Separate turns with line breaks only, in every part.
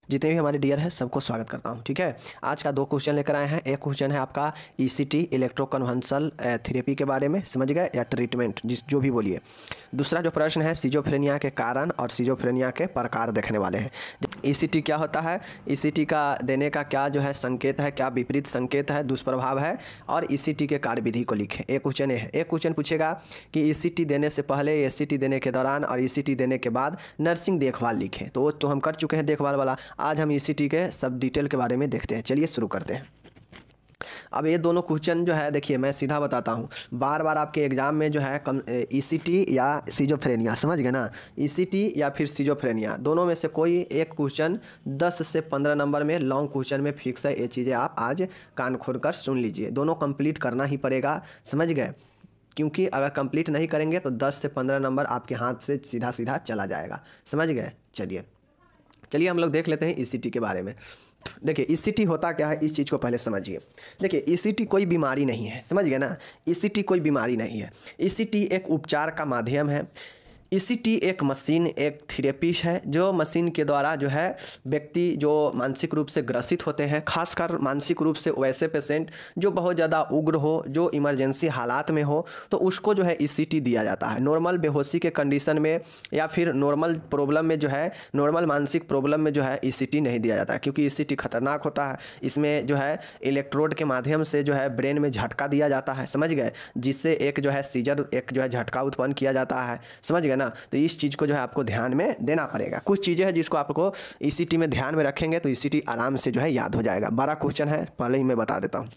जितने भी हमारे डियर है सबको स्वागत करता हूं। ठीक है, आज का 2 क्वेश्चन लेकर आए हैं। एक क्वेश्चन है आपका ईसीटी इलेक्ट्रोकन्वल्सल थेरेपी के बारे में, समझ गए, या ट्रीटमेंट जो भी बोलिए। दूसरा जो प्रश्न है सिजोफ्रेनिया के कारण और सिजोफ्रेनिया के प्रकार देखने वाले हैं। ईसीटी क्या होता है, ईसीटी का देने का क्या जो है संकेत है, क्या विपरीत संकेत है, दुष्प्रभाव है, और ईसीटी के कार्यविधि को लिखें। एक क्वेश्चन है, एक क्वेश्चन पूछेगा कि ईसीटी देने से पहले, ईसीटी देने के दौरान और ईसीटी देने के बाद नर्सिंग देखभाल लिखें। तो वो तो हम कर चुके हैं देखभाल वाला। आज हम ईसीटी के सब डिटेल के बारे में देखते हैं। चलिए शुरू करते हैं। अब ये दोनों क्वेश्चन जो है, देखिए मैं सीधा बताता हूँ, बार बार आपके एग्जाम में जो है ईसीटी या सिजोफ्रेनिया, समझ गए ना, ईसीटी या फिर सिजोफ्रेनिया, दोनों में से कोई एक क्वेश्चन 10 से 15 नंबर में लॉन्ग क्वेश्चन में फिक्स है। ये चीज़ें आप आज कान खोल कर सुन लीजिए, दोनों कंप्लीट करना ही पड़ेगा, समझ गए। क्योंकि अगर कंप्लीट नहीं करेंगे तो 10 से 15 नंबर आपके हाथ से सीधा सीधा चला जाएगा, समझ गए। चलिए हम लोग देख लेते हैं ईसीटी के बारे में। देखिए ईसीटी होता क्या है, इस चीज़ को पहले समझिए। देखिए ईसीटी कोई बीमारी नहीं है, समझ गए ना, ईसीटी कोई बीमारी नहीं है। ईसीटी एक उपचार का माध्यम है। ईसीटी एक मशीन, एक थेरेपी है, जो मशीन के द्वारा जो है व्यक्ति जो मानसिक रूप से ग्रसित होते हैं, खासकर मानसिक रूप से वैसे पेशेंट जो बहुत ज़्यादा उग्र हो, जो इमरजेंसी हालात में हो, तो उसको जो है ईसीटी दिया जाता है। नॉर्मल बेहोशी के कंडीशन में या फिर नॉर्मल प्रॉब्लम में जो है, नॉर्मल मानसिक प्रॉब्लम में जो है ईसीटी नहीं दिया जाता है, क्योंकि ईसीटी खतरनाक होता है। इसमें जो है इलेक्ट्रोड के माध्यम से जो है ब्रेन में झटका दिया जाता है, समझ गए, जिससे एक जो है सीजर, एक जो है झटका उत्पन्न किया जाता है, समझ गए ना। तो इस चीज़ को जो है आपको ध्यान में देना पड़ेगा। कुछ चीज़ें हैं जिसको आपको ईसीटी में ध्यान में रखेंगे तो ईसीटी आराम से जो है याद हो जाएगा। बड़ा क्वेश्चन है, पहले ही मैं बता देता हूँ।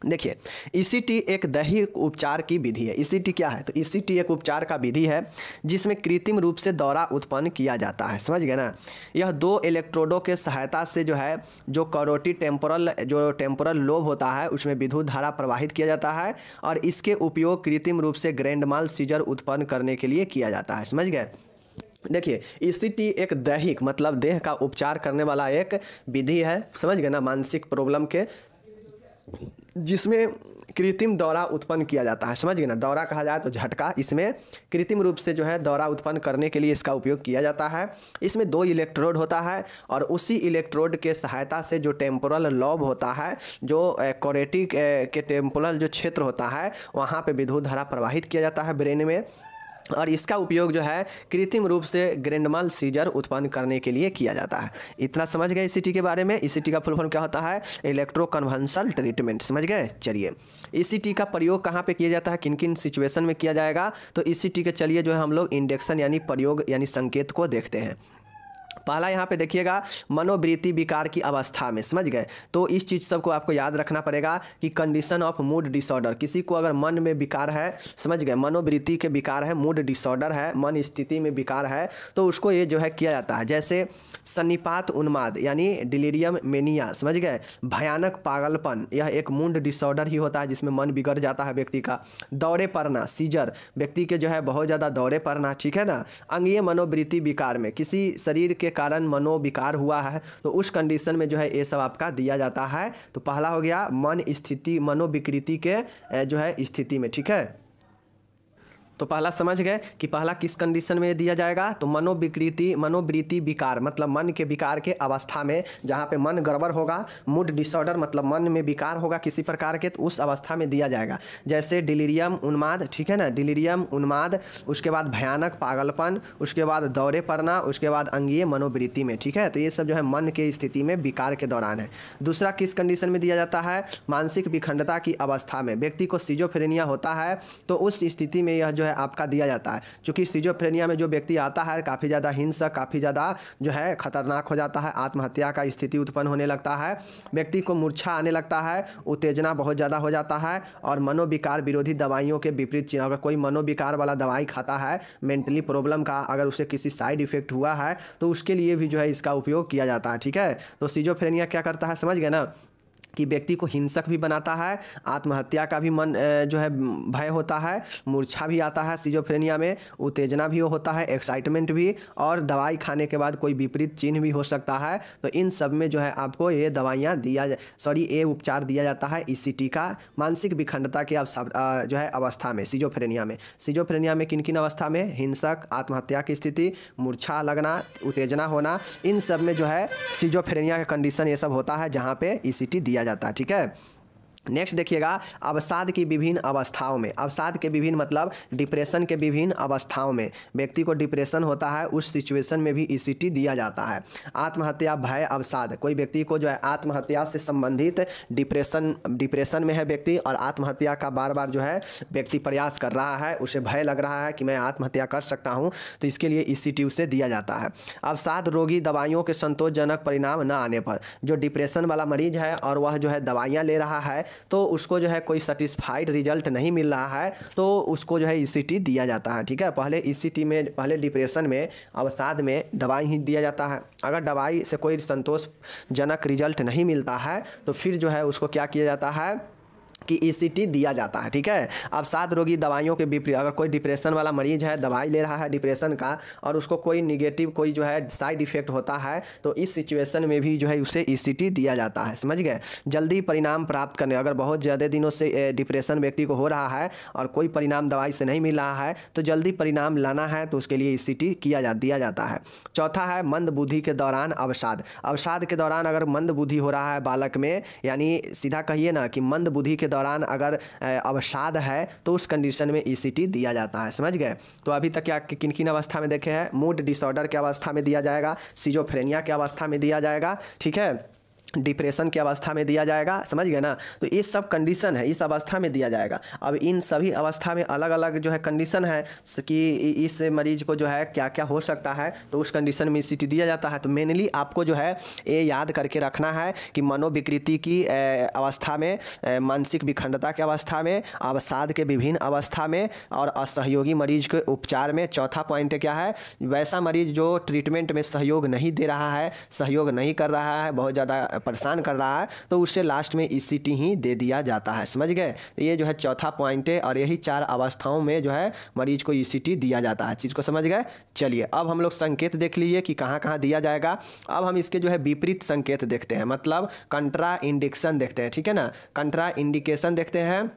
देखिए ईसीटी एक दैहिक उपचार की विधि है। ईसीटी क्या है, तो ईसीटी एक उपचार का विधि है जिसमें कृत्रिम रूप से दौरा उत्पन्न किया जाता है, समझ गए ना। यह 2 इलेक्ट्रोडों के सहायता से जो है, जो कैरोटिड टेम्पोरल लोब होता है उसमें विद्युत धारा प्रवाहित किया जाता है, और इसके उपयोग कृत्रिम रूप से ग्रैंड माल सीजर उत्पन्न करने के लिए किया जाता है, समझ गए। देखिए ईसीटी एक दैहिक मतलब देह का उपचार करने वाला एक विधि है, समझ गए ना, मानसिक प्रॉब्लम के, जिसमें कृत्रिम दौरा उत्पन्न किया जाता है, समझ गए ना। दौरा कहा जाए तो झटका, इसमें कृत्रिम रूप से जो है दौरा उत्पन्न करने के लिए इसका उपयोग किया जाता है। इसमें 2 इलेक्ट्रोड होता है, और उसी इलेक्ट्रोड के सहायता से जो टेम्पोरल लॉब होता है, जो कैरोटिड के टेम्पोरल जो क्षेत्र होता है, वहाँ पे विद्युत धारा प्रवाहित किया जाता है ब्रेन में, और इसका उपयोग जो है कृत्रिम रूप से ग्रैंड माल सीजर उत्पन्न करने के लिए किया जाता है। इतना समझ गए ईसीटी के बारे में। ईसीटी का फुल फॉर्म क्या होता है, इलेक्ट्रोकन्वल्सल ट्रीटमेंट, समझ गए। चलिए ईसीटी का प्रयोग कहाँ पे किया जाता है, किन किन सिचुएशन में किया जाएगा, तो ईसीटी के चलिए जो है हम लोग इंडेक्शन यानी प्रयोग यानी संकेत को देखते हैं। पहला यहाँ पे देखिएगा, मनोवृत्ति विकार की अवस्था में, समझ गए। तो इस चीज़ सबको आपको याद रखना पड़ेगा कि कंडीशन ऑफ मूड डिसऑर्डर, किसी को अगर मन में विकार है, समझ गए, मनोवृत्ति के विकार है, मूड डिसऑर्डर है, मन स्थिति में विकार है, तो उसको ये जो है किया जाता है। जैसे सन्निपात उन्माद यानी डिलीरियम मेनिया, समझ गए, भयानक पागलपन, यह एक मूड डिसऑर्डर ही होता है जिसमें मन बिगड़ जाता है व्यक्ति का। दौरे पड़ना, सीजर, व्यक्ति के जो है बहुत ज़्यादा दौरे पड़ना, ठीक है ना। अंगीय मनोवृत्ति विकार में किसी शरीर के कारण मनोविकार हुआ है, तो उस कंडीशन में जो है ये सब आपका दिया जाता है। तो पहला हो गया मन स्थिति, मनोविकृति के जो है स्थिति में, ठीक है। तो पहला समझ गए कि पहला किस कंडीशन में दिया जाएगा, तो मनोवृत्ति विकार मतलब मन के विकार के अवस्था में, जहाँ पे मन गड़बड़ होगा, मूड डिसऑर्डर मतलब मन में विकार होगा किसी प्रकार के, तो उस अवस्था में दिया जाएगा। जैसे डिलीरियम उन्माद, ठीक है ना, डिलीरियम उन्माद, उसके बाद भयानक पागलपन, उसके बाद दौरे पड़ना, उसके बाद अंगीय मनोवृत्ति में, ठीक है। तो ये सब जो है मन के स्थिति में विकार के दौरान है। दूसरा किस कंडीशन में दिया जाता है, मानसिक विखंडता की अवस्था में, व्यक्ति को सिजोफ्रेनिया होता है तो उस स्थिति में यह जो है आपका दिया जाता है। क्योंकि सिजोफ्रेनिया में जो व्यक्ति आता है काफ़ी ज़्यादा हिंसक, काफ़ी ज़्यादा जो है खतरनाक हो जाता है, आत्महत्या का स्थिति उत्पन्न होने लगता है, व्यक्ति को मूर्छा आने लगता है, उत्तेजना बहुत ज़्यादा हो जाता है, और मनोविकार विरोधी दवाइयों के विपरीत, अगर कोई मनोविकार वाला दवाई खाता है मेंटली प्रॉब्लम का, अगर उसे किसी साइड इफेक्ट हुआ है तो उसके लिए भी जो है इसका उपयोग किया जाता है, ठीक है। तो सिजोफ्रेनिया क्या करता है, समझ गए ना, कि व्यक्ति को हिंसक भी बनाता है, आत्महत्या का भी मन जो है भय होता है, मूर्छा भी आता है सिजोफ्रेनिया में, उत्तेजना भी होता है, एक्साइटमेंट भी, और दवाई खाने के बाद कोई विपरीत चिन्ह भी हो सकता है। तो इन सब में जो है आपको ये दवाइयाँ ये उपचार दिया जाता है ईसीटी का मानसिक विखंडता के जो है अवस्था में, सिजोफ्रेनिया में किन किन अवस्था में, हिंसक, आत्महत्या की स्थिति, मूर्छा लगना, उत्तेजना होना, इन सब में जो है सिजोफ्रेनिया का कंडीशन ये सब होता है जहाँ पे ईसीटी दिया जाता है। ठीक है, नेक्स्ट देखिएगा, अवसाद की विभिन्न अवस्थाओं में, अवसाद के विभिन्न मतलब डिप्रेशन के विभिन्न अवस्थाओं में, व्यक्ति को डिप्रेशन होता है उस सिचुएशन में भी ईसीटी दिया जाता है। आत्महत्या, भय, अवसाद, कोई व्यक्ति को जो है आत्महत्या से संबंधित डिप्रेशन में है व्यक्ति और आत्महत्या का बार बार जो है व्यक्ति प्रयास कर रहा है, उसे भय लग रहा है कि मैं आत्महत्या कर सकता हूँ, तो इसके लिए ईसीटी उसे दिया जाता है। अवसाद रोगी दवाइयों के संतोषजनक परिणाम न आने पर, जो डिप्रेशन वाला मरीज है और वह जो है दवाइयाँ ले रहा है तो उसको जो है कोई सेटिस्फाइड रिजल्ट नहीं मिल रहा है तो उसको जो है ईसीटी दिया जाता है। ठीक है, पहले ईसीटी में, पहले डिप्रेशन में, अवसाद में दवाई ही दिया जाता है। अगर दवाई से कोई संतोषजनक रिजल्ट नहीं मिलता है तो फिर जो है उसको क्या किया जाता है कि ईसीटी दिया जाता है। ठीक है, अवसाद रोगी दवाइयों के विपरीत, अगर कोई डिप्रेशन वाला मरीज है, दवाई ले रहा है डिप्रेशन का और उसको कोई निगेटिव कोई जो है साइड इफेक्ट होता है तो इस सिचुएशन में भी जो है उसे ईसीटी दिया जाता है। समझ गए, जल्दी परिणाम प्राप्त करने, अगर बहुत ज़्यादा दिनों से डिप्रेशन व्यक्ति को हो रहा है और कोई परिणाम दवाई से नहीं मिल रहा है तो जल्दी परिणाम लाना है तो उसके लिए ईसीटी दिया जाता है। चौथा है मंद बुद्धि के दौरान अवसाद, अवसाद के दौरान अगर मंद बुद्धि हो रहा है बालक में, यानी सीधा कहिए ना कि मंद बुद्धि के दौरान अगर अवसाद है तो उस कंडीशन में ईसीटी दिया जाता है। समझ गए, तो अभी तक क्या किन किन अवस्था में देखे हैं, मूड डिसऑर्डर के अवस्था में दिया जाएगा, सिजोफ्रेनिया के अवस्था में दिया जाएगा, ठीक है, डिप्रेशन की अवस्था में दिया जाएगा। समझ गए ना, तो ये सब कंडीशन है इस अवस्था में दिया जाएगा। अब इन सभी अवस्था में अलग अलग जो है कंडीशन है कि इस मरीज को जो है क्या क्या हो सकता है तो उस कंडीशन में ईसीटी दिया जाता है। तो मेनली आपको जो है ये याद करके रखना है कि मनोविकृति की अवस्था में, मानसिक विखंडता की अवस्था में, अवसाद के विभिन्न अवस्था में और असहयोगी मरीज के उपचार में। चौथा पॉइंट क्या है, वैसा मरीज जो ट्रीटमेंट में सहयोग नहीं दे रहा है, सहयोग नहीं कर रहा है, बहुत ज़्यादा परेशान कर रहा है तो उससे लास्ट में ईसीटी ही दे दिया जाता है। समझ गए, तो ये जो है चौथा पॉइंट है और यही 4 अवस्थाओं में जो है मरीज को ईसीटी दिया जाता है। चीज़ को समझ गए। चलिए अब हम लोग संकेत देख लीजिए कि कहाँ कहाँ दिया जाएगा। अब हम इसके जो है विपरीत संकेत देखते हैं, मतलब कंट्रा इंडिकेशन देखते हैं। ठीक है ना, कंट्रा इंडिकेशन देखते हैं।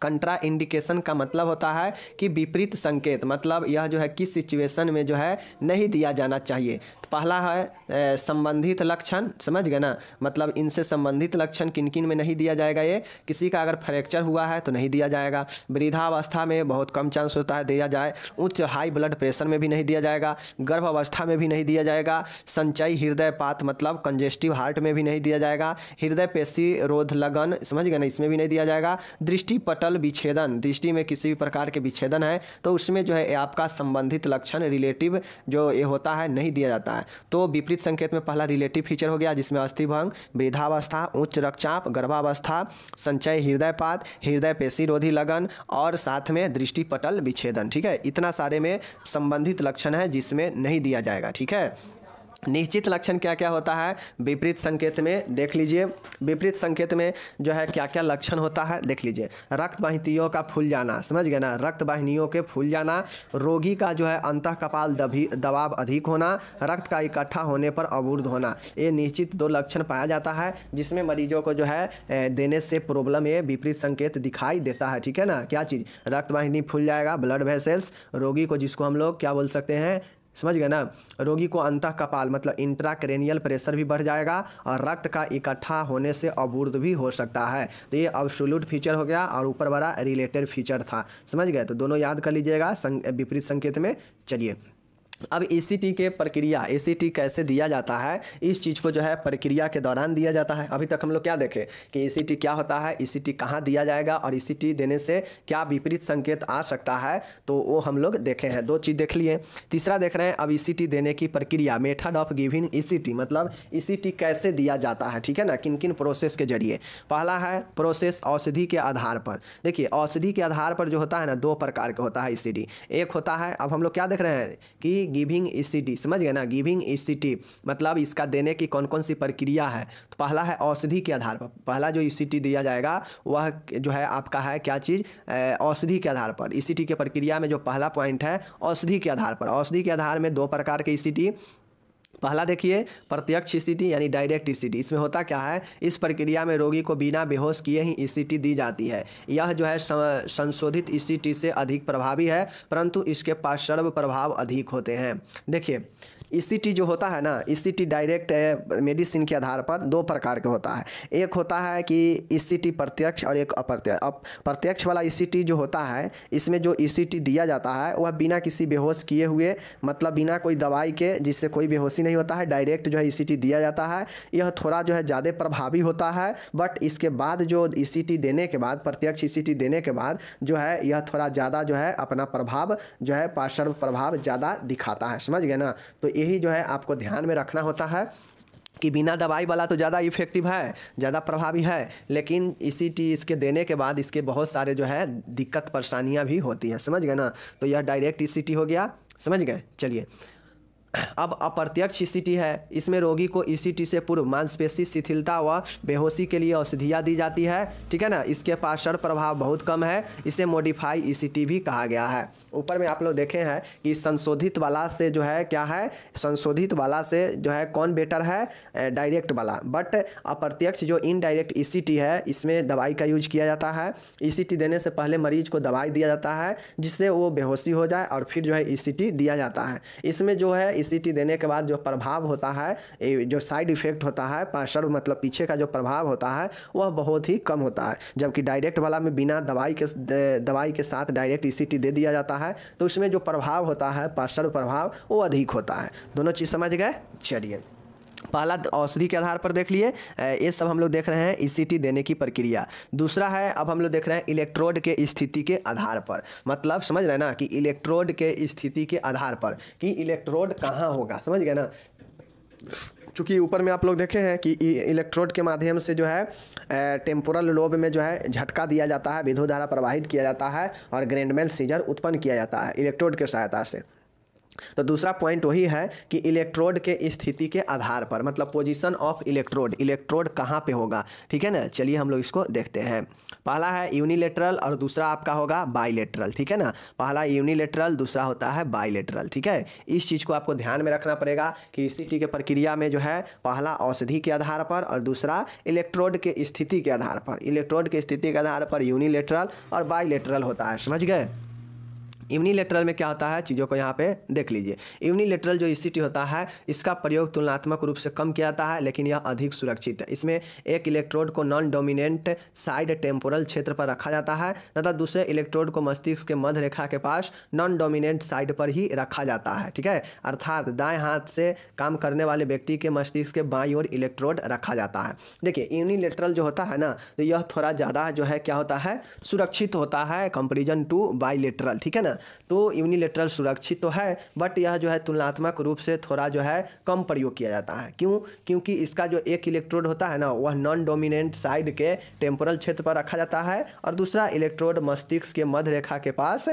कंट्रा इंडिकेशन का मतलब होता है कि विपरीत संकेत, मतलब यह जो है किस सिचुएशन में जो है नहीं दिया जाना चाहिए। तो पहला है संबंधित लक्षण, समझ गए ना, मतलब इनसे संबंधित लक्षण किन किन में नहीं दिया जाएगा। ये किसी का अगर फ्रैक्चर हुआ है तो नहीं दिया जाएगा, वृद्धावस्था में बहुत कम चांस होता है दिया जाए, उच्च हाई ब्लड प्रेशर में भी नहीं दिया जाएगा, गर्भ अवस्था में भी नहीं दिया जाएगा, संचयी हृदयपात मतलब कंजेस्टिव हार्ट में भी नहीं दिया जाएगा, हृदय पेशी रोध लगन, समझ गए ना, इसमें भी नहीं दिया जाएगा, दृष्टि पटल विच्छेदन, दृष्टि में किसी भी प्रकार के विच्छेदन है तो उसमें जो है आपका संबंधित लक्षण रिलेटिव जो ये होता है नहीं दिया जाता है। तो विपरीत संकेत में पहला रिलेटिव फीचर हो गया जिसमें अस्थिभंग, वृद्धावस्था, उच्च रक्तचाप, गर्भावस्था, संचय हृदयपात, हृदय पेशी रोधी लगन और साथ में दृष्टि पटल विच्छेदन। ठीक है, इतना सारे में संबंधित लक्षण है जिसमें नहीं दिया जाएगा। ठीक है, निश्चित लक्षण क्या क्या होता है विपरीत संकेत में देख लीजिए। विपरीत संकेत में जो है क्या क्या लक्षण होता है देख लीजिए। रक्त वाहिनियों का फूल जाना, समझ गए ना, रक्त वाहिनियों के फूल जाना, रोगी का जो है अंतः कपाल दबाव अधिक होना, रक्त का इकट्ठा होने पर अवरुद्ध होना, ये निश्चित 2 लक्षण पाया जाता है जिसमें मरीजों को जो है देने से प्रॉब्लम ये विपरीत संकेत दिखाई देता है। ठीक है ना, क्या चीज़, रक्त वाहिनी फूल जाएगा, ब्लड वेसल्स, रोगी को जिसको हम लोग क्या बोल सकते हैं, समझ गए ना, रोगी को अंतः कपाल मतलब इंट्राक्रेनियल प्रेशर भी बढ़ जाएगा और रक्त का इकट्ठा होने से अवरुद्ध भी हो सकता है। तो ये अब्सोल्यूट फीचर हो गया और ऊपर वाला रिलेटेड फीचर था। समझ गए, तो दोनों याद कर लीजिएगा विपरीत संकेत में। चलिए अब ईसीटी के प्रक्रिया, ईसीटी कैसे दिया जाता है, इस चीज़ को जो है प्रक्रिया के दौरान दिया जाता है। अभी तक हम लोग क्या देखे कि ईसीटी क्या होता है, ईसीटी कहाँ दिया जाएगा और ईसीटी देने से क्या विपरीत संकेत आ सकता है, तो वो हम लोग देखे हैं। 2 चीज़ देख लिए। तीसरा देख रहे हैं अब ईसीटी देने की प्रक्रिया, मेथड ऑफ गिविंग ईसीटी, मतलब ईसीटी कैसे दिया जाता है। ठीक है ना, किन किन प्रोसेस के जरिए। पहला है प्रोसेस औषधि के आधार पर। देखिए औषधि के आधार पर जो होता है ना 2 प्रकार का होता है ईसीटी। एक होता है, अब हम लोग क्या देख रहे हैं कि गिविंग ईसीटी, समझ गए ना, गिविंग ईसीटी मतलब इसका देने की कौन कौन सी प्रक्रिया है। तो पहला है औषधि के आधार पर, पहला जो ईसीटी दिया जाएगा वह जो है आपका है क्या चीज़, औषधि के आधार पर। ईसीटी की प्रक्रिया में जो पहला पॉइंट है औषधि के आधार पर। औषधि के आधार में दो प्रकार के ईसीटी, पहला देखिए प्रत्यक्ष ईसीटी यानी डायरेक्ट ईसीटी। इसमें होता क्या है, इस प्रक्रिया में रोगी को बिना बेहोश किए ही ईसीटी दी जाती है। यह जो है संशोधित ईसीटी से अधिक प्रभावी है, परंतु इसके पार्श्व प्रभाव अधिक होते हैं। देखिए ईसीटी जो होता है ना, ईसीटी डायरेक्ट मेडिसिन के आधार पर दो प्रकार के होता है। एक होता है कि ईसीटी प्रत्यक्ष और एक अप्रत्यक्ष। अब प्रत्यक्ष वाला ईसीटी जो होता है, इसमें जो ईसीटी दिया जाता है वह बिना किसी बेहोश किए हुए, मतलब बिना कोई दवाई के, जिससे कोई बेहोशी नहीं होता है, डायरेक्ट जो है ईसीटी दिया जाता है। यह थोड़ा जो है ज़्यादा प्रभावी होता है, बट इसके बाद जो ईसीटी देने के बाद, प्रत्यक्ष ईसीटी देने के बाद जो है यह थोड़ा ज़्यादा जो है अपना प्रभाव जो है पार्श्व प्रभाव ज़्यादा दिखाता है, समझ गए ना। तो यही जो है आपको ध्यान में रखना होता है कि बिना दवाई वाला तो ज़्यादा इफेक्टिव है, ज़्यादा प्रभावी है, लेकिन ईसीटी इसके देने के बाद इसके बहुत सारे जो है दिक्कत परेशानियां भी होती हैं, समझ गए ना। तो यह डायरेक्ट ईसीटी हो गया, समझ गए। चलिए अब अप्रत्यक्ष ईसीटी है, इसमें रोगी को ईसीटी से पूर्व मांसपेशी शिथिलता व बेहोशी के लिए औषधियाँ दी जाती है, ठीक है ना। इसके पार्श्व प्रभाव बहुत कम है, इसे मॉडिफाई ईसीटी भी कहा गया है। ऊपर में आप लोग देखे हैं कि संशोधित वाला से जो है क्या है, संशोधित वाला से जो है कौन बेटर है, डायरेक्ट वाला। बट अप्रत्यक्ष जो इनडायरेक्ट ईसीटी है, इसमें दवाई का यूज किया जाता है। ईसीटी देने से पहले मरीज को दवाई दिया जाता है जिससे वो बेहोशी हो जाए और फिर जो है ईसीटी दिया जाता है। इसमें जो है ईसीटी देने के बाद जो प्रभाव होता है, जो साइड इफेक्ट होता है, पार्श्व मतलब पीछे का जो प्रभाव होता है वह बहुत ही कम होता है। जबकि डायरेक्ट वाला में बिना दवाई के साथ डायरेक्ट ईसीटी दे दिया जाता है, तो उसमें जो प्रभाव होता है, पार्श्व प्रभाव, वो अधिक होता है। दोनों चीज़ समझ गए। चलिए पहला औषधि के आधार पर देख लिए, ये सब हम लोग देख रहे हैं ईसीटी देने की प्रक्रिया। दूसरा है अब हम लोग देख रहे हैं इलेक्ट्रोड के स्थिति के आधार पर, मतलब समझ रहे हैं ना कि इलेक्ट्रोड के स्थिति के आधार पर कि इलेक्ट्रोड कहाँ होगा, समझ गए ना। चूँकि ऊपर में आप लोग देखे हैं कि इलेक्ट्रोड के माध्यम से जो है टेम्पोरल लोब में जो है झटका दिया जाता है, विद्युत धारा प्रवाहित किया जाता है और ग्रैंडमेल सीजर उत्पन्न किया जाता है इलेक्ट्रोड के सहायता से। तो दूसरा पॉइंट वही है कि इलेक्ट्रोड के स्थिति के आधार पर, मतलब पोजीशन ऑफ इलेक्ट्रोड, इलेक्ट्रोड कहाँ पे होगा, ठीक है ना। चलिए हम लोग इसको देखते हैं। पहला है यूनिलेटरल और दूसरा आपका होगा बाइलेटरल, ठीक है ना। पहला यूनिलेटरल, दूसरा होता है बाइलेटरल, ठीक है। इस चीज़ को आपको ध्यान में रखना पड़ेगा कि ईसीटी के प्रक्रिया में जो है पहला औषधि के आधार पर और दूसरा इलेक्ट्रोड के स्थिति के आधार पर। इलेक्ट्रोड के स्थिति के आधार पर यूनिलेटरल और बाइलेटरल होता है, समझ गए। यूनिलेटरल में क्या होता है, चीज़ों को यहाँ पे देख लीजिए। यूनिलेटरल जो ईसीटी होता है इसका प्रयोग तुलनात्मक रूप से कम किया जाता है, लेकिन यह अधिक सुरक्षित है। इसमें एक इलेक्ट्रोड को नॉन डोमिनेंट साइड टेम्पोरल क्षेत्र पर रखा जाता है तथा दूसरे इलेक्ट्रोड को मस्तिष्क के मध्य रेखा के पास नॉन डोमिनेंट साइड पर ही रखा जाता है, ठीक है। अर्थात दाएँ हाथ से काम करने वाले व्यक्ति के मस्तिष्क के बाईं ओर इलेक्ट्रोड रखा जाता है। देखिए यूनिलेटरल जो होता है ना, तो यह थोड़ा ज़्यादा जो है क्या होता है, सुरक्षित होता है कंपेरिजन टू बाइलेटरल, ठीक है ना। तो यूनिलेटरल सुरक्षित तो है, बट यह जो है तुलनात्मक रूप से थोड़ा जो है कम प्रयोग किया जाता है। क्यों? क्योंकि इसका जो एक इलेक्ट्रोड होता है ना, वह नॉन डोमिनेंट साइड के टेम्पोरल क्षेत्र पर रखा जाता है और दूसरा इलेक्ट्रोड मस्तिष्क के मध्य रेखा के पास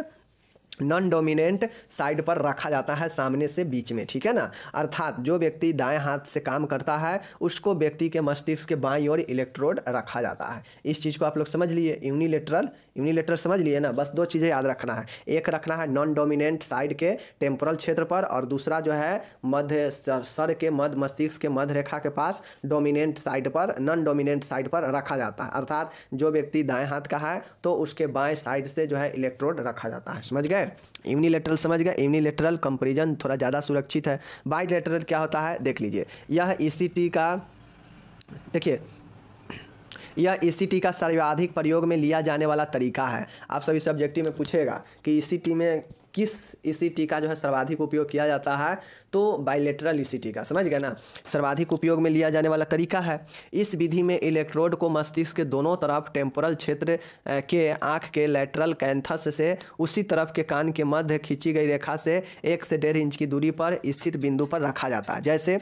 नॉन डोमिनेंट साइड पर रखा जाता है, सामने से बीच में, ठीक है ना। अर्थात जो व्यक्ति दाएं हाथ से काम करता है उसको व्यक्ति के मस्तिष्क के बाईं ओर इलेक्ट्रोड रखा जाता है। इस चीज़ को आप लोग समझ लिए। यूनिलेटरल समझ लिए ना। बस दो चीज़ें याद रखना है, एक रखना है नॉन डोमिनेंट साइड के टेम्पोरल क्षेत्र पर और दूसरा जो है मध्य सर के मध्य मस्तिष्क के मध्य रेखा के पास डोमिनेंट साइड पर, नॉन डोमिनेंट साइड पर रखा जाता है। अर्थात जो व्यक्ति दाएँ हाथ का है तो उसके बाएँ साइड से जो है इलेक्ट्रोड रखा जाता है, समझ गए। यूनिलेटरल समझ गए। यूनिलेटरल कंपैरिजन थोड़ा ज़्यादा सुरक्षित है। बाइलेटरल क्या होता है देख लीजिए। यह ईसीटी का, देखिए यह ईसीटी का सर्वाधिक प्रयोग में लिया जाने वाला तरीका है। आप सभी सब्जेक्टिव में पूछेगा कि ईसीटी में किस ईसीटी का जो है सर्वाधिक उपयोग किया जाता है, तो बाइलेटरल ईसीटी का, समझ गए ना। सर्वाधिक उपयोग में लिया जाने वाला तरीका है। इस विधि में इलेक्ट्रोड को मस्तिष्क के दोनों तरफ टेम्पोरल क्षेत्र के आँख के लैटरल कैंथस से उसी तरफ के कान के मध्य खींची गई रेखा से 1 से 1.5 इंच की दूरी पर स्थित बिंदु पर रखा जाता है। जैसे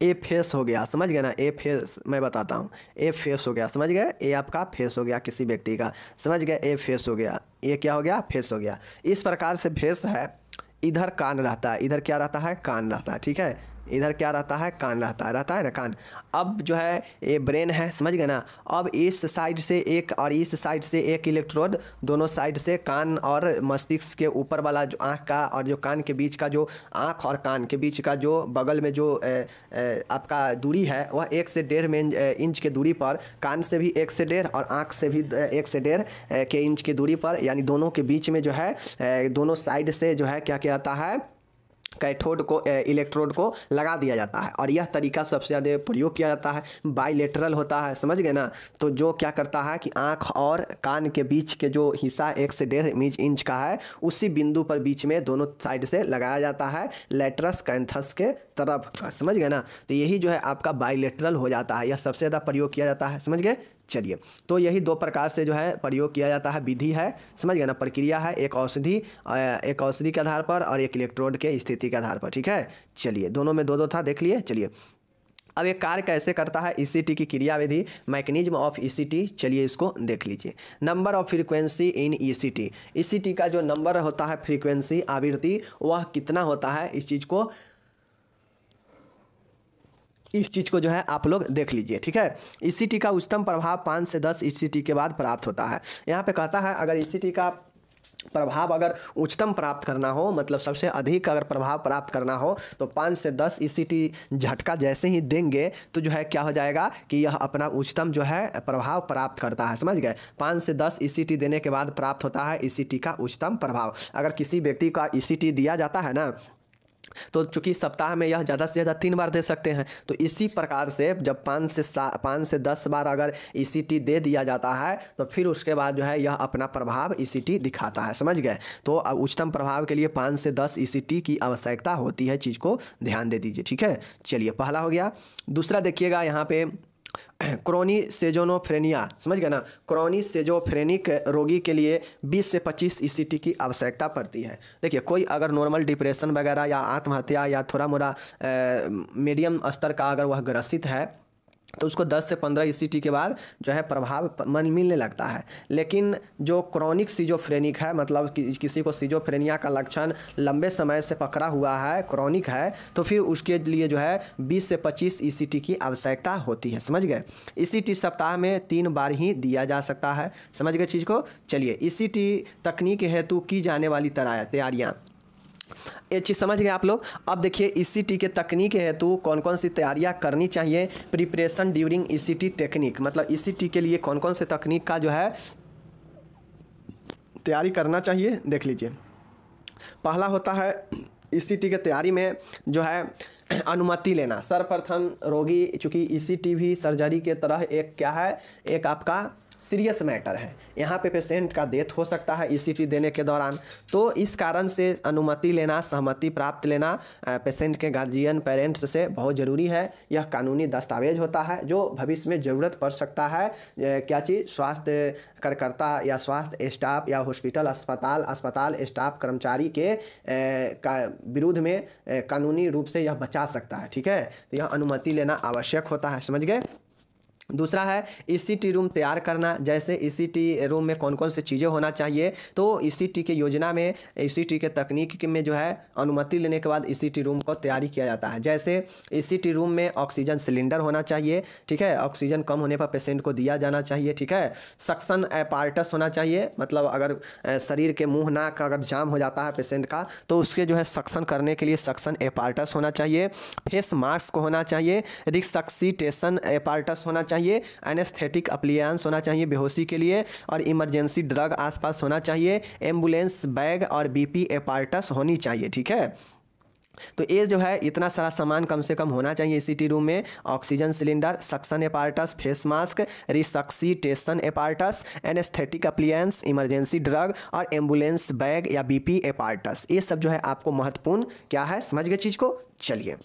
ए फेस हो गया, समझ गए ना। ए फेस मैं बताता हूँ, ए फेस हो गया, समझ गए। ए आपका फेस हो गया किसी व्यक्ति का, समझ गए। ए फेस हो गया, ये क्या हो गया, फेस हो गया। इस प्रकार से फेस है, इधर कान रहता है, इधर क्या रहता है, कान रहता है, ठीक है, इधर क्या रहता है, कान रहता है ना, कान। अब जो है ये ब्रेन है, समझ गए ना। अब इस साइड से एक और इस साइड से एक इलेक्ट्रोड दोनों साइड से कान और मस्तिष्क के ऊपर वाला जो आँख का और जो कान के बीच का जो आँख और कान के बीच का जो बगल में जो आपका दूरी है वह 1 से 1.5 इंच के दूरी पर, कान से भी 1 से 1.5 और आँख से भी 1 से 1.5 के इंच की दूरी पर, यानी दोनों के बीच में जो है दोनों साइड से जो है क्या कहता है, कैथोड को इलेक्ट्रोड को लगा दिया जाता है। और यह तरीका सबसे ज़्यादा प्रयोग किया जाता है, बाइलेटरल होता है, समझ गए ना। तो जो क्या करता है कि आँख और कान के बीच के जो हिस्सा 1 से 1.5 इंच का है उसी बिंदु पर बीच में दोनों साइड से लगाया जाता है लेटरस कैंथस के तरफ का, समझ गए ना। तो यही जो है आपका बाइलेटरल हो जाता है, यह सबसे ज़्यादा प्रयोग किया जाता है, समझ गए। चलिए, तो यही 2 प्रकार से जो है प्रयोग किया जाता है, विधि है, समझ गए ना, प्रक्रिया है, एक औषधि के आधार पर और एक इलेक्ट्रोड के स्थिति के आधार पर, ठीक है। चलिए, दोनों में 2-2 था, देख लिए। चलिए, अब ये कार्य कैसे करता है ईसीटी की क्रियाविधि, मैकेनिज्म ऑफ ईसीटी, चलिए इसको देख लीजिए। Number of frequency in ECT, ECT का जो नंबर होता है, फ्रीक्वेंसी, आवृत्ति, वह कितना होता है, इस चीज़ को जो है आप लोग देख लीजिए, ठीक है। ईसीटी का उच्चतम प्रभाव 5 से 10 ईसीटी के बाद प्राप्त होता है। यहाँ पे कहता है अगर ईसीटी का प्रभाव अगर उच्चतम प्राप्त करना हो, मतलब सबसे अधिक अगर प्रभाव प्राप्त करना हो, तो 5 से 10 ईसीटी झटका जैसे ही देंगे तो जो है क्या हो जाएगा कि यह अपना उच्चतम जो है प्रभाव प्राप्त करता है, समझ गए। 5 से 10 ईसीटी देने के बाद प्राप्त होता है ईसीटी का उच्चतम प्रभाव। अगर किसी व्यक्ति का ईसीटी दिया जाता है ना, तो चूंकि सप्ताह में यह ज़्यादा से ज़्यादा 3 बार दे सकते हैं, तो इसी प्रकार से जब 5 से 10 बार अगर ईसीटी दे दिया जाता है तो फिर उसके बाद जो है यह अपना प्रभाव ईसीटी दिखाता है, समझ गए। तो अब उच्चतम प्रभाव के लिए 5 से 10 ईसीटी की आवश्यकता होती है, चीज़ को ध्यान दे दीजिए, ठीक है। चलिए, पहला हो गया। दूसरा देखिएगा यहाँ पे क्रोनिसेजोनोफ्रेनिया, समझ गए ना। क्रोनिसेजोफ्रेनिक रोगी के लिए 20 से 25 ईसीटी की आवश्यकता पड़ती है। देखिए, कोई अगर नॉर्मल डिप्रेशन वगैरह या आत्महत्या या थोड़ा मोड़ा मीडियम स्तर का अगर वह ग्रसित है तो उसको 10 से 15 ईसीटी के बाद जो है प्रभाव मिलने लगता है। लेकिन जो क्रोनिक सिजोफ्रेनिक है, मतलब किसी को सिजोफ्रेनिया का लक्षण लंबे समय से पकड़ा हुआ है, क्रोनिक है, तो फिर उसके लिए जो है 20 से 25 ईसीटी की आवश्यकता होती है, समझ गए। ईसीटी सप्ताह में 3 बार ही दिया जा सकता है, समझ गए चीज़ को। चलिए, ईसीटी तकनीक हेतु की जाने वाली तैयारियाँ, ये चीज़ समझ गए आप लोग। अब देखिए, ईसीटी के तकनीक हेतु कौन कौन सी तैयारियां करनी चाहिए। प्रिपरेशन ड्यूरिंग ईसीटी टेक्निक, मतलब ईसीटी के लिए कौन कौन से तकनीक का जो है तैयारी करना चाहिए, देख लीजिए। पहला होता है ईसीटी के तैयारी में जो है अनुमति लेना। सर्वप्रथम रोगी, चूँकि ईसीटी भी सर्जरी के तरह एक क्या है, एक आपका सीरियस मैटर है, यहाँ पे पेशेंट का डेथ हो सकता है ईसीटी देने के दौरान। तो इस कारण से अनुमति लेना, सहमति प्राप्त लेना पेशेंट के गार्जियन पेरेंट्स से बहुत ज़रूरी है। यह कानूनी दस्तावेज होता है जो भविष्य में ज़रूरत पड़ सकता है। क्या चीज़, स्वास्थ्य कार्यकर्ता या स्वास्थ्य स्टाफ या हॉस्पिटल अस्पताल स्टाफ कर्मचारी के का विरुद्ध में कानूनी रूप से यह बचा सकता है, ठीक है। तो यह अनुमति लेना आवश्यक होता है, समझ गए। दूसरा है ईसीटी रूम तैयार करना। जैसे ईसीटी रूम में कौन कौन सी चीज़ें होना चाहिए, तो ईसीटी के योजना में, ईसीटी के तकनीक में जो है अनुमति लेने के बाद ईसीटी रूम को तैयारी किया जाता है। जैसे ईसीटी रूम में ऑक्सीजन सिलेंडर होना चाहिए, ठीक है, ऑक्सीजन कम होने पर पेशेंट को दिया जाना चाहिए, ठीक है। सक्शन एपार्टस होना चाहिए, मतलब अगर शरीर के मुँह नाक अगर जाम हो जाता है पेशेंट का तो उसके जो है सक्शन करने के लिए सक्शन एपार्टस होना चाहिए। फेस मास्क होना चाहिए, रिसक्सीटेशन एपार्टस होना चाहिए, एनेस्थेटिक अप्लियंस होना चाहिए बेहोशी के लिए, और इमरजेंसी ड्रग आसपास होना चाहिए। एम्बुलेंस बैग और बीपी एपार्टस होनी चाहिए, ठीक है। तो ये जो है इतना सारा सामान कम से कम होना चाहिए ईसीटी रूम में। Oxygen cylinder, suction apparatus, face mask, resuscitation apparatus, anaesthetic appliances, emergency drug और एम्बुलेंस बैग या बीपी एपार्टस, ये सब जो है आपको महत्वपूर्ण क्या है, समझ गए चीज़ को। चलिए,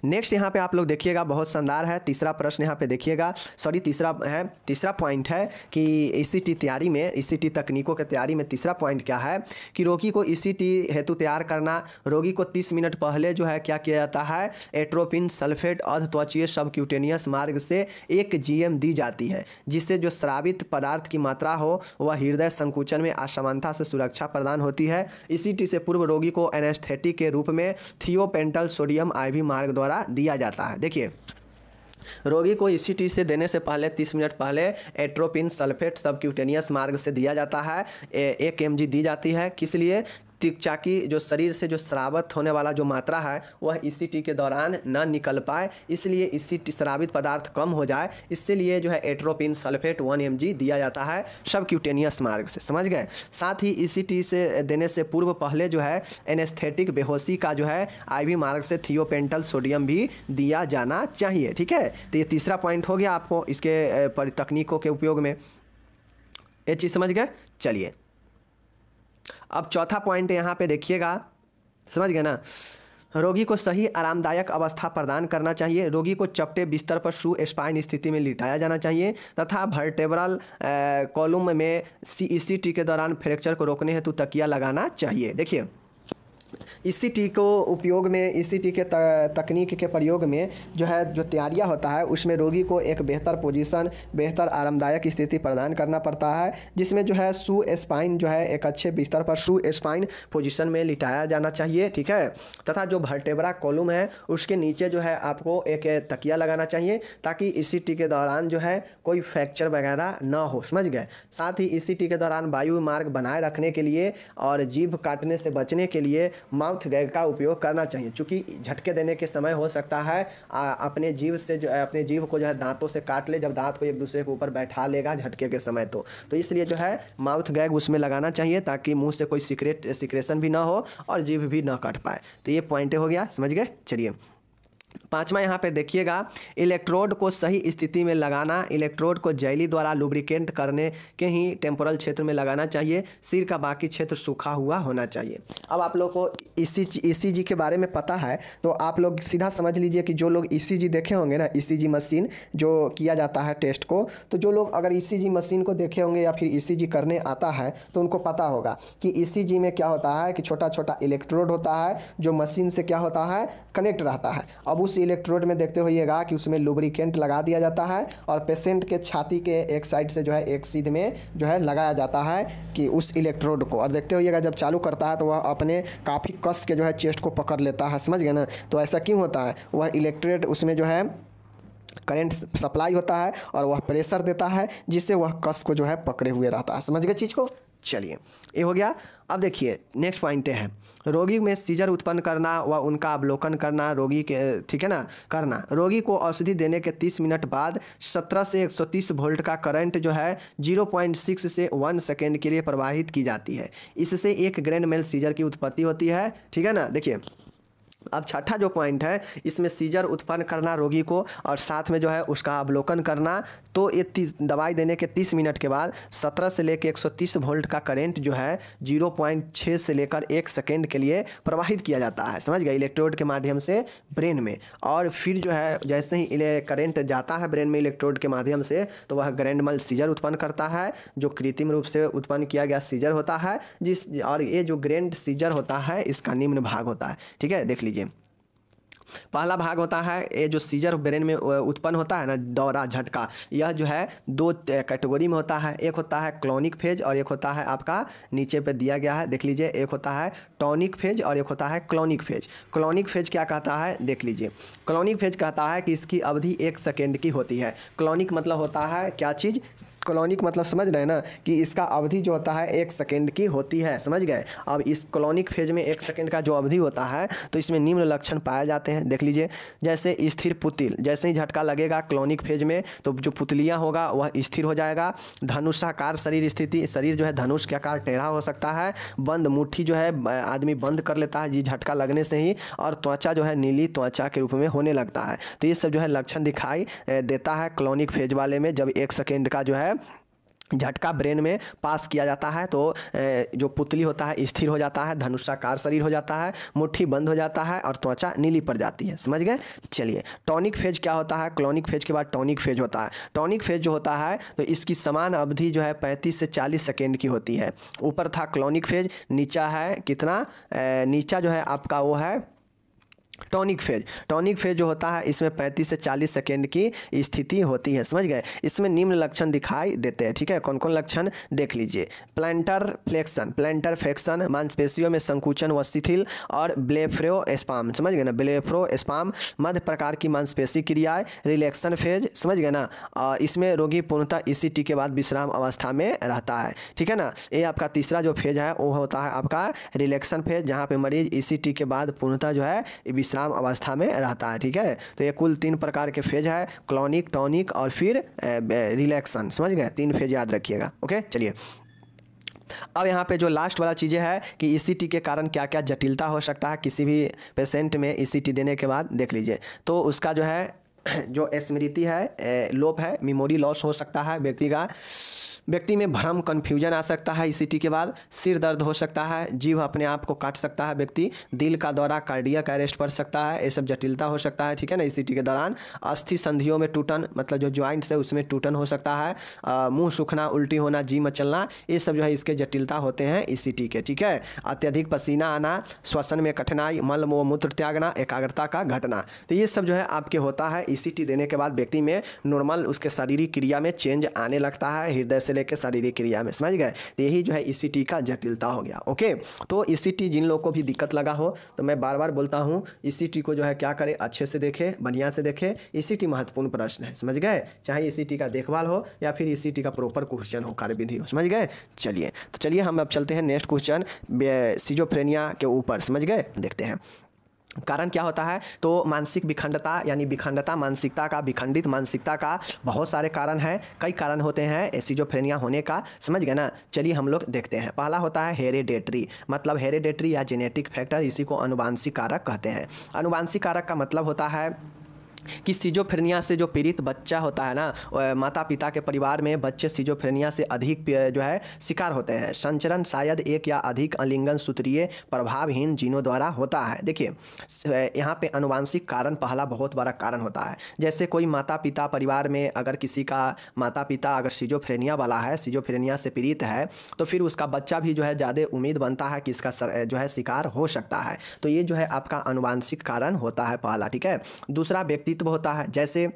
नेक्स्ट यहाँ पे आप लोग देखिएगा, बहुत शानदार है। तीसरा प्रश्न यहाँ पे देखिएगा, सॉरी तीसरा पॉइंट है कि ईसीटी तैयारी में, ईसीटी तकनीकों के तैयारी में तीसरा पॉइंट क्या है कि रोगी को ईसीटी हेतु तैयार करना। रोगी को 30 मिनट पहले जो है क्या किया जाता है, एट्रोपिन सल्फेट अर्धत्वचीय सबक्यूटेनियस मार्ग से 1 GM दी जाती है, जिससे जो स्रावित पदार्थ की मात्रा हो वह हृदय संकुचन में असमानता से सुरक्षा प्रदान होती है। ईसीटी से पूर्व रोगी को एनेस्थेटिक के रूप में थियोपेंटल सोडियम IV मार्ग द्वारा दिया जाता है। देखिए, रोगी को ईसीटी से देने से पहले 30 मिनट पहले एट्रोपिन सल्फेट सबक्यूटेनियस मार्ग से दिया जाता है, 1 mg दी जाती है। किस लिए? ताकि जो शरीर से जो स्रावित होने वाला जो मात्रा है वह ईसीटी के दौरान ना निकल पाए, इसलिए ईसीटी स्रावित पदार्थ कम हो जाए, इसलिए जो है एट्रोपिन सल्फेट 1 mg दिया जाता है सबक्यूटेनियस मार्ग से। समझ गए? साथ ही ईसीटी से देने से पूर्व पहले जो है एनेस्थेटिक बेहोशी का जो है IV मार्ग से थियोपेंटल सोडियम भी दिया जाना चाहिए। ठीक है, तो ये तीसरा पॉइंट हो गया आपको इसके तकनीकों के उपयोग में। ये चीज़ समझ गए? चलिए, अब चौथा पॉइंट यहाँ पे देखिएगा, समझ गए ना। रोगी को सही आरामदायक अवस्था प्रदान करना चाहिए। रोगी को चपटे बिस्तर पर सु स्पाइन स्थिति में लिटाया जाना चाहिए तथा वर्टेब्रल कॉलम में ईसीटी के दौरान फ्रैक्चर को रोकने हेतु तकिया लगाना चाहिए। देखिए, ईसीटी को उपयोग में, ईसीटी के तकनीक के प्रयोग में जो है जो तैयारियां होता है उसमें रोगी को एक बेहतर पोजीशन, बेहतर आरामदायक स्थिति प्रदान करना पड़ता है, जिसमें जो है सु स्पाइन जो है एक अच्छे बिस्तर पर सु स्पाइन पोजीशन में लिटाया जाना चाहिए। ठीक है, तथा जो वर्टेब्रा कॉलम है उसके नीचे जो है आपको एक तकिया लगाना चाहिए ताकि ईसीटी के दौरान जो है कोई फ्रैक्चर वगैरह ना हो। समझ गए? साथ ही ईसीटी के दौरान वायु मार्ग बनाए रखने के लिए और जीभ काटने से बचने के लिए माउथ गैग का उपयोग करना चाहिए, क्योंकि झटके देने के समय हो सकता है अपने जीभ से जो है अपने जीभ को जो है दांतों से काट ले, जब दांत को एक दूसरे के ऊपर बैठा लेगा झटके के समय, तो इसलिए जो है माउथ गैग उसमें लगाना चाहिए ताकि मुंह से कोई सिक्रेशन भी ना हो और जीभ भी ना काट पाए। तो ये पॉइंट हो गया, समझ गए? चलिए, पांचवा यहाँ पे देखिएगा, इलेक्ट्रोड को सही स्थिति में लगाना। इलेक्ट्रोड को जेली द्वारा लुब्रिकेंट करने के ही टेम्पोरल क्षेत्र में लगाना चाहिए। सिर का बाकी क्षेत्र सूखा हुआ होना चाहिए। अब आप लोग को ईसीजी के बारे में पता है तो आप लोग सीधा समझ लीजिए कि जो लोग ईसीजी देखे होंगे ना, ईसीजी मशीन जो किया जाता है टेस्ट को, तो जो लोग अगर ईसीजी मशीन को देखे होंगे या फिर ईसीजी करने आता है तो उनको पता होगा कि ईसीजी में क्या होता है कि छोटा छोटा इलेक्ट्रोड होता है जो मशीन से क्या होता है, कनेक्ट रहता है। अब उस इलेक्ट्रोड में देखते होइएगा कि उसमें लुब्रिकेंट लगा दिया जाता है और पेशेंट के छाती के एक साइड से जो है एक सीध में जो है लगाया जाता है कि उस इलेक्ट्रोड को, और देखते होइएगा जब चालू करता है तो वह अपने काफ़ी कस के जो है चेस्ट को पकड़ लेता है। समझ गए ना? तो ऐसा क्यों होता है? वह इलेक्ट्रोड उसमें जो है करंट सप्लाई होता है और वह प्रेशर देता है जिससे वह कस को जो है पकड़े हुए रहता है। समझ गए चीज़ को? चलिए, ये हो गया। अब देखिए नेक्स्ट पॉइंट है, रोगी में सीजर उत्पन्न करना व उनका अवलोकन करना। रोगी के, ठीक है ना, करना। रोगी को औषधि देने के 30 मिनट बाद 17 से 130 वोल्ट का करंट जो है 0.6 से 1 सेकेंड के लिए प्रवाहित की जाती है। इससे एक ग्रैंड मेल सीजर की उत्पत्ति होती है। ठीक है ना? देखिए, अब छठा जो पॉइंट है इसमें सीजर उत्पन्न करना रोगी को और साथ में जो है उसका अवलोकन करना। तो ये दवाई देने के 30 मिनट के बाद 17 से लेकर 130 वोल्ट का करंट जो है 0.6 से लेकर 1 सेकेंड के लिए प्रवाहित किया जाता है। समझ गए? इलेक्ट्रोड के माध्यम से ब्रेन में, और फिर जो है जैसे ही करंट जाता है ब्रेन में इलेक्ट्रोड के माध्यम से तो वह ग्रैंड मेल सीजर उत्पन्न करता है, जो कृत्रिम रूप से उत्पन्न किया गया सीजर होता है। और ये जो ग्रैंड सीजर होता है इसका निम्न भाग होता है। ठीक है, देख लीजिए। पहला भाग होता है ये जो सीजर ब्रेन में उत्पन्न होता है ना, दौरा झटका, यह जो है 2 कैटेगरी में होता है। एक होता है क्लोनिक फेज और एक होता है आपका नीचे पे दिया गया है, देख लीजिए, एक होता है टॉनिक फेज और एक होता है क्लोनिक फेज। क्लोनिक फेज क्या कहता है, देख लीजिए। क्लोनिक फेज कहता है कि इसकी अवधि 1 सेकेंड की होती है। क्लोनिक मतलब होता है क्या चीज़, क्लोनिक मतलब समझ रहे हैं ना कि इसका अवधि जो होता है 1 सेकेंड की होती है। समझ गए? अब इस क्लोनिक फेज में 1 सेकेंड का जो अवधि होता है तो इसमें निम्न लक्षण पाए जाते हैं। देख लीजिए, जैसे स्थिर पुतिल, जैसे ही झटका लगेगा क्लोनिक फेज में तो जो पुतलियाँ होगा वह स्थिर हो जाएगा। धनुषाकार शरीर स्थिति, शरीर जो है धनुष के आकार टेढ़ा हो सकता है। बंद मुट्ठी जो है आदमी बंद कर लेता है जी झटका लगने से ही, और त्वचा जो है नीली त्वचा के रूप में होने लगता है। तो ये सब जो है लक्षण दिखाई देता है क्लोनिक फेज वाले में जब 1 सेकेंड का जो है झटका ब्रेन में पास किया जाता है तो जो पुतली होता है स्थिर हो जाता है, धनुषाकार शरीर हो जाता है, मुट्ठी बंद हो जाता है और त्वचा नीली पड़ जाती है। समझ गए? चलिए, टॉनिक फेज क्या होता है? क्लोनिक फेज के बाद टॉनिक फेज होता है। टॉनिक फेज जो होता है तो इसकी समान अवधि जो है 35 से 40 सेकेंड की होती है। ऊपर था क्लोनिक फेज, नीचा है कितना, नीचा जो है आपका वो है टॉनिक फेज। टॉनिक फेज जो होता है इसमें 35 से 40 सेकेंड की स्थिति होती है। समझ गए? इसमें निम्न लक्षण दिखाई देते हैं। ठीक है, कौन कौन लक्षण देख लीजिए। प्लांटर फ्लेक्शन, प्लांटर फ्लेक्शन मांसपेशियों में संकुचन व शिथिल, और ब्लेफरोस्पाम, समझ गए ना, ब्लेफरोस्पाम मध्य प्रकार की मांसपेशी क्रियाएं। रिलैक्सन फेज, समझ गए ना, इसमें रोगी पूर्णतः ईसीटी के बाद विश्राम अवस्था में रहता है। ठीक है ना, ये आपका तीसरा जो फेज है वो होता है आपका रिलैक्सन फेज, जहाँ पे मरीज ईसीटी के बाद पूर्णतः जो है विश्राम अवस्था में रहता है। ठीक है, तो ये कुल 3 प्रकार के फेज है, क्लोनिक, टॉनिक और फिर रिलैक्सन। समझ गए? 3 फेज याद रखिएगा। ओके, चलिए अब यहाँ पे जो लास्ट वाला चीज़ें है कि ईसीटी के कारण क्या क्या जटिलता हो सकता है किसी भी पेशेंट में ईसीटी देने के बाद, देख लीजिए। तो उसका जो है जो स्मृति है लोप है, मेमोरी लॉस हो सकता है व्यक्ति में भ्रम कन्फ्यूजन आ सकता है ईसीटी के बाद, सिर दर्द हो सकता है, जीभ अपने आप को काट सकता है व्यक्ति, दिल का दौरा, कार्डियक अरेस्ट पड़ सकता है, ये सब जटिलता हो सकता है। ठीक है ना, ईसीटी के दौरान अस्थि संधियों में टूटन, मतलब जो ज्वाइंट्स है उसमें टूटन हो सकता है, मुंह सूखना, उल्टी होना, जी मचलना, ये सब जो है इसके जटिलता होते हैं ईसीटी के। ठीक है, अत्यधिक पसीना आना, श्वसन में कठिनाई, मल व मूत्र त्यागना, एकाग्रता का घटना, तो ये सब जो है आपके होता है ईसीटी देने के बाद व्यक्ति में नॉर्मल उसके शारीरिक क्रिया में चेंज आने लगता है, हृदय से के शारीरिक क्रिया में। समझ गए? तो यही जो है ईसीटी का जटिलता हो गया। ओके, तो ईसीटी जिन लोगों को भी दिक्कत लगा हो तो मैं बार बार बोलता हूँ ईसीटी को जो है क्या करें, अच्छे से देखें, बढ़िया से देखें। ईसीटी महत्वपूर्ण प्रश्न है। समझ गए? चाहे ईसीटी का देखभाल हो या फिर ईसीटी का प्रॉपर क्वेश्चन हो, कार्यविधि हो। समझ गए? चलिए हम अब चलते हैं नेक्स्ट क्वेश्चन सिजोफ्रेनिया के ऊपर। समझ गए? देखते हैं कारण क्या होता है। तो मानसिक विखंडता यानी विखंडता मानसिकता का, विखंडित मानसिकता का बहुत सारे कारण हैं, कई कारण होते हैं सिजोफ्रेनिया होने का। समझ गए ना? चलिए हम लोग देखते हैं। पहला होता है हेरेडेटरी, मतलब हेरेडेटरी या जेनेटिक फैक्टर, इसी को अनुवांशिक कारक कहते हैं। अनुवांशिक कारक का मतलब होता है कि सिजोफ्रेनिया से जो पीड़ित बच्चा होता है ना, माता पिता के परिवार में बच्चे सिजोफ्रेनिया से अधिक जो है शिकार होते हैं। संचरण शायद एक या अधिक अलिंगन सूत्रीय प्रभावहीन जीनों द्वारा होता है। देखिए यहाँ पे अनुवांशिक कारण पहला बहुत बड़ा कारण होता है। जैसे कोई माता पिता परिवार में अगर किसी का माता पिता अगर सिजोफ्रेनिया वाला है, सिजोफ्रेनिया से पीड़ित है, तो फिर उसका बच्चा भी जो है ज़्यादा उम्मीद बनता है कि इसका जो है शिकार हो सकता है। तो ये जो है आपका अनुवांशिक कारण होता है पहला। ठीक है, दूसरा व्यक्तित्व होता है। जैसे